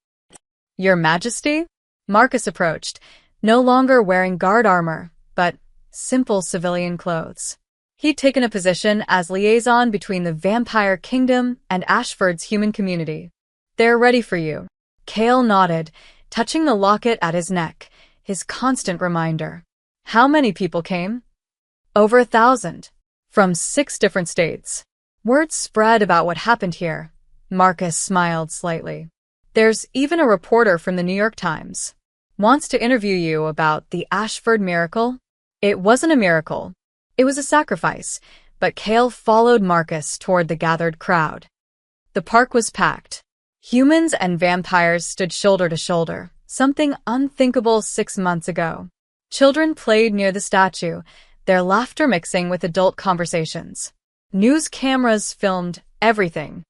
A: "Your Majesty?" Marcus approached, no longer wearing guard armor, but simple civilian clothes. He'd taken a position as liaison between the vampire kingdom and Ashford's human community. "They're ready for you." Cale nodded, touching the locket at his neck, his constant reminder. How many people came? Over 1,000. From 6 different states. Word spread about what happened here. Marcus smiled slightly. "There's even a reporter from the New York Times. Wants to interview you about the Ashford miracle." It wasn't a miracle. It was a sacrifice, but Cale followed Marcus toward the gathered crowd. The park was packed. Humans and vampires stood shoulder to shoulder, something unthinkable 6 months ago. Children played near the statue, their laughter mixing with adult conversations. News cameras filmed everything.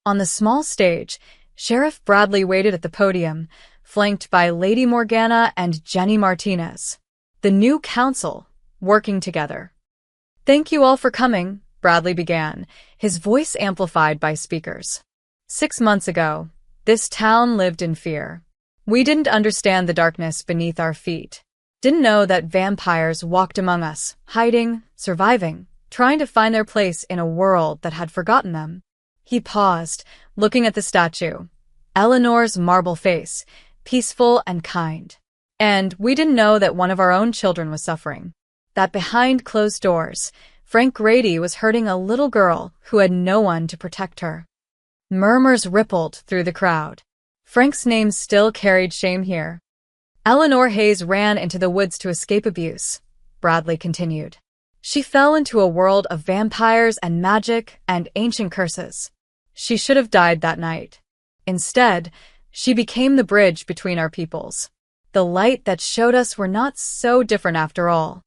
A: On the small stage, Sheriff Bradley waited at the podium, flanked by Lady Morgana and Jenny Martinez. The new council, working together. "Thank you all for coming," Bradley began, his voice amplified by speakers. 6 months ago, this town lived in fear. We didn't understand the darkness beneath our feet. Didn't know that vampires walked among us, hiding, surviving, trying to find their place in a world that had forgotten them. He paused, looking at the statue. Eleanor's marble face, peaceful and kind. And we didn't know that one of our own children was suffering. That behind closed doors, Frank Grady was hurting a little girl who had no one to protect her. Murmurs rippled through the crowd. Frank's name still carried shame here. Eleanor Hayes ran into the woods to escape abuse, Bradley continued. She fell into a world of vampires and magic and ancient curses. She should have died that night. Instead, she became the bridge between our peoples. The light that showed us we're not so different after all.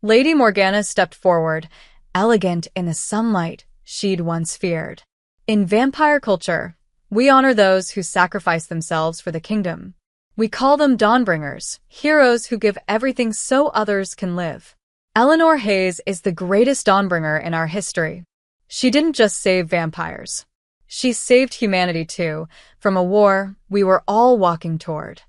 A: Lady Morgana stepped forward, elegant in the sunlight she'd once feared. In vampire culture, we honor those who sacrifice themselves for the kingdom. We call them Dawnbringers, heroes who give everything so others can live. Eleanor Hayes is the greatest Dawnbringer in our history. She didn't just save vampires. She saved humanity too, from a war we were all walking toward.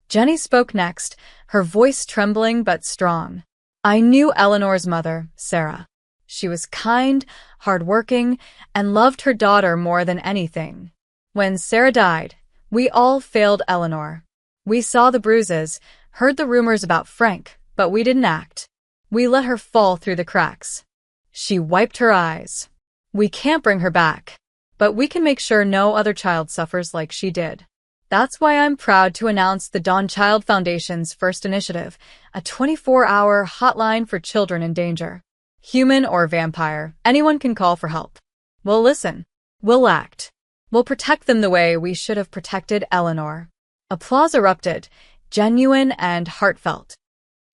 A: Jenny spoke next, her voice trembling but strong. I knew Eleanor's mother, Sarah. She was kind, hardworking, and loved her daughter more than anything. When Sarah died, we all failed Eleanor. We saw the bruises, heard the rumors about Frank, but we didn't act. We let her fall through the cracks. She wiped her eyes. We can't bring her back, but we can make sure no other child suffers like she did. That's why I'm proud to announce the Dawn Child Foundation's first initiative, a 24-hour hotline for children in danger. Human or vampire, anyone can call for help. We'll listen. We'll act. We'll protect them the way we should have protected Eleanor. Applause erupted, genuine and heartfelt.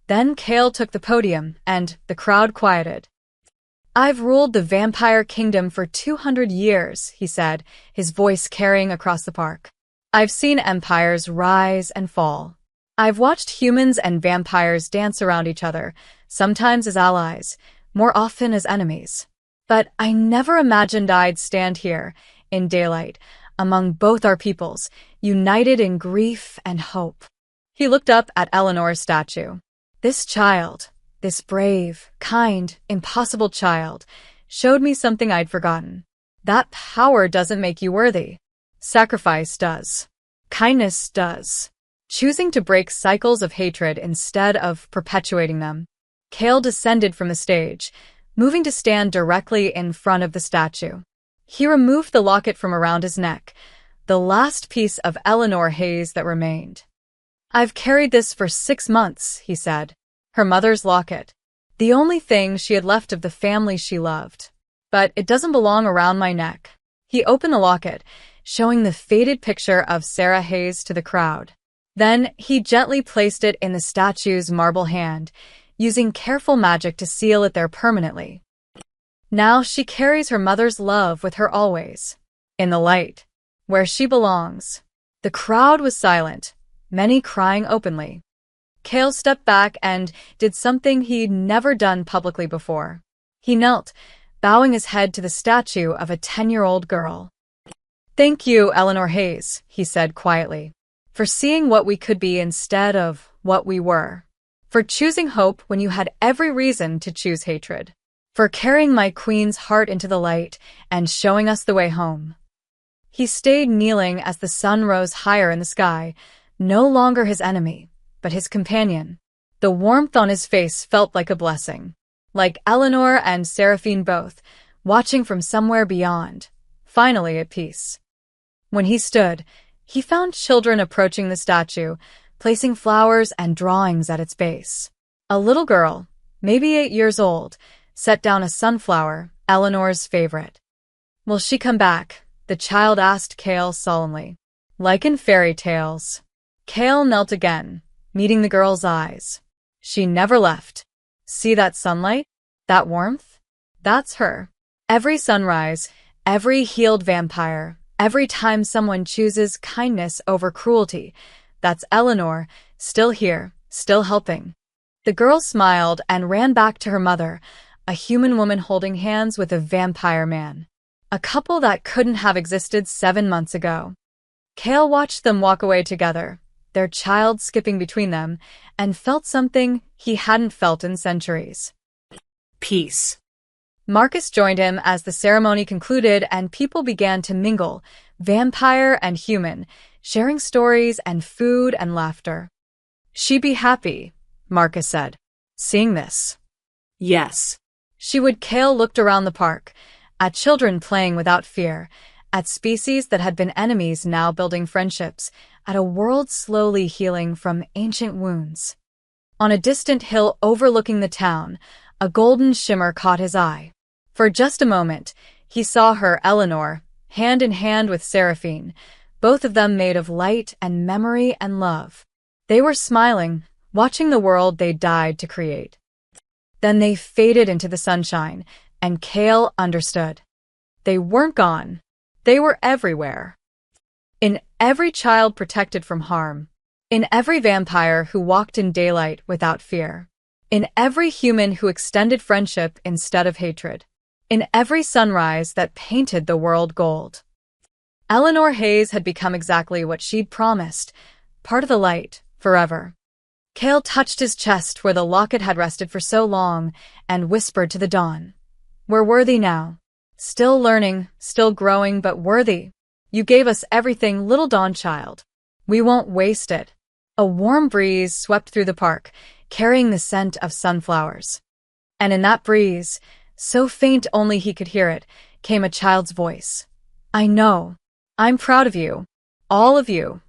A: Then Cale took the podium, and the crowd quieted. I've ruled the vampire kingdom for 200 years, he said, his voice carrying across the park. I've seen empires rise and fall. I've watched humans and vampires dance around each other, sometimes as allies, more often as enemies. But I never imagined I'd stand here, in daylight, among both our peoples, united in grief and hope. He looked up at Eleanor's statue. This child, this brave, kind, impossible child, showed me something I'd forgotten. That power doesn't make you worthy. Sacrifice does. Kindness does. Choosing to break cycles of hatred instead of perpetuating them. Cale descended from the stage, moving to stand directly in front of the statue. He removed the locket from around his neck, the last piece of Eleanor Hayes that remained. I've carried this for 6 months, he said. Her mother's locket. The only thing she had left of the family she loved. But it doesn't belong around my neck. He opened the locket, showing the faded picture of Sarah Hayes to the crowd. Then he gently placed it in the statue's marble hand, using careful magic to seal it there permanently. Now she carries her mother's love with her always. In the light, where she belongs. The crowd was silent, many crying openly. Cale stepped back and did something he'd never done publicly before. He knelt, bowing his head to the statue of a 10-year-old girl. Thank you, Eleanor Hayes, he said quietly, for seeing what we could be instead of what we were. For choosing hope when you had every reason to choose hatred. For carrying my queen's heart into the light and showing us the way home. He stayed kneeling as the sun rose higher in the sky, no longer his enemy, but his companion. The warmth on his face felt like a blessing. Like Eleanor and Seraphine both, watching from somewhere beyond, finally at peace. When he stood, he found children approaching the statue, placing flowers and drawings at its base. A little girl, maybe 8 years old, set down a sunflower, Eleanor's favorite. Will she come back? The child asked Cale solemnly. Like in fairy tales. Cale knelt again, meeting the girl's eyes. She never left. See that sunlight? That warmth? That's her. Every sunrise, every healed vampire, every time someone chooses kindness over cruelty, that's Eleanor, still here, still helping. The girl smiled and ran back to her mother, a human woman holding hands with a vampire man. A couple that couldn't have existed 7 months ago. Cale watched them walk away together, their child skipping between them, and felt something he hadn't felt in centuries.
B: Peace.
A: Marcus joined him as the ceremony concluded and people began to mingle, vampire and human, sharing stories and food and laughter. She'd be happy, Marcus said, seeing this.
B: Yes.
A: She would. Cale looked around the park, at children playing without fear, at species that had been enemies now building friendships, at a world slowly healing from ancient wounds. On a distant hill overlooking the town, a golden shimmer caught his eye. For just a moment, he saw her, Eleanor, hand in hand with Seraphine, both of them made of light and memory and love. They were smiling, watching the world they died to create. Then they faded into the sunshine, and Cale understood. They weren't gone. They were everywhere. In every child protected from harm. In every vampire who walked in daylight without fear. In every human who extended friendship instead of hatred. In every sunrise that painted the world gold. Eleanor Hayes had become exactly what she'd promised, part of the light, forever. Cale touched his chest where the locket had rested for so long and whispered to the dawn. We're worthy now. Still learning, still growing, but worthy. You gave us everything, little Dawn child. We won't waste it. A warm breeze swept through the park, carrying the scent of sunflowers. And in that breeze, so faint only he could hear it, came a child's voice. I know. I'm proud of you. All of you.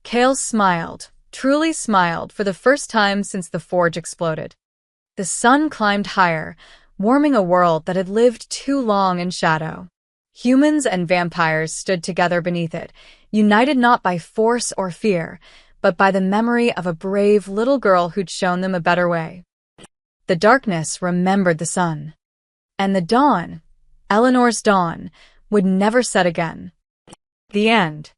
A: Cale smiled, truly smiled, for the first time since the forge exploded. The sun climbed higher, warming a world that had lived too long in shadow. Humans and vampires stood together beneath it, united not by force or fear, but by the memory of a brave little girl who'd shown them a better way. The darkness remembered the sun. And the dawn, Eleanor's dawn, would never set again. The end.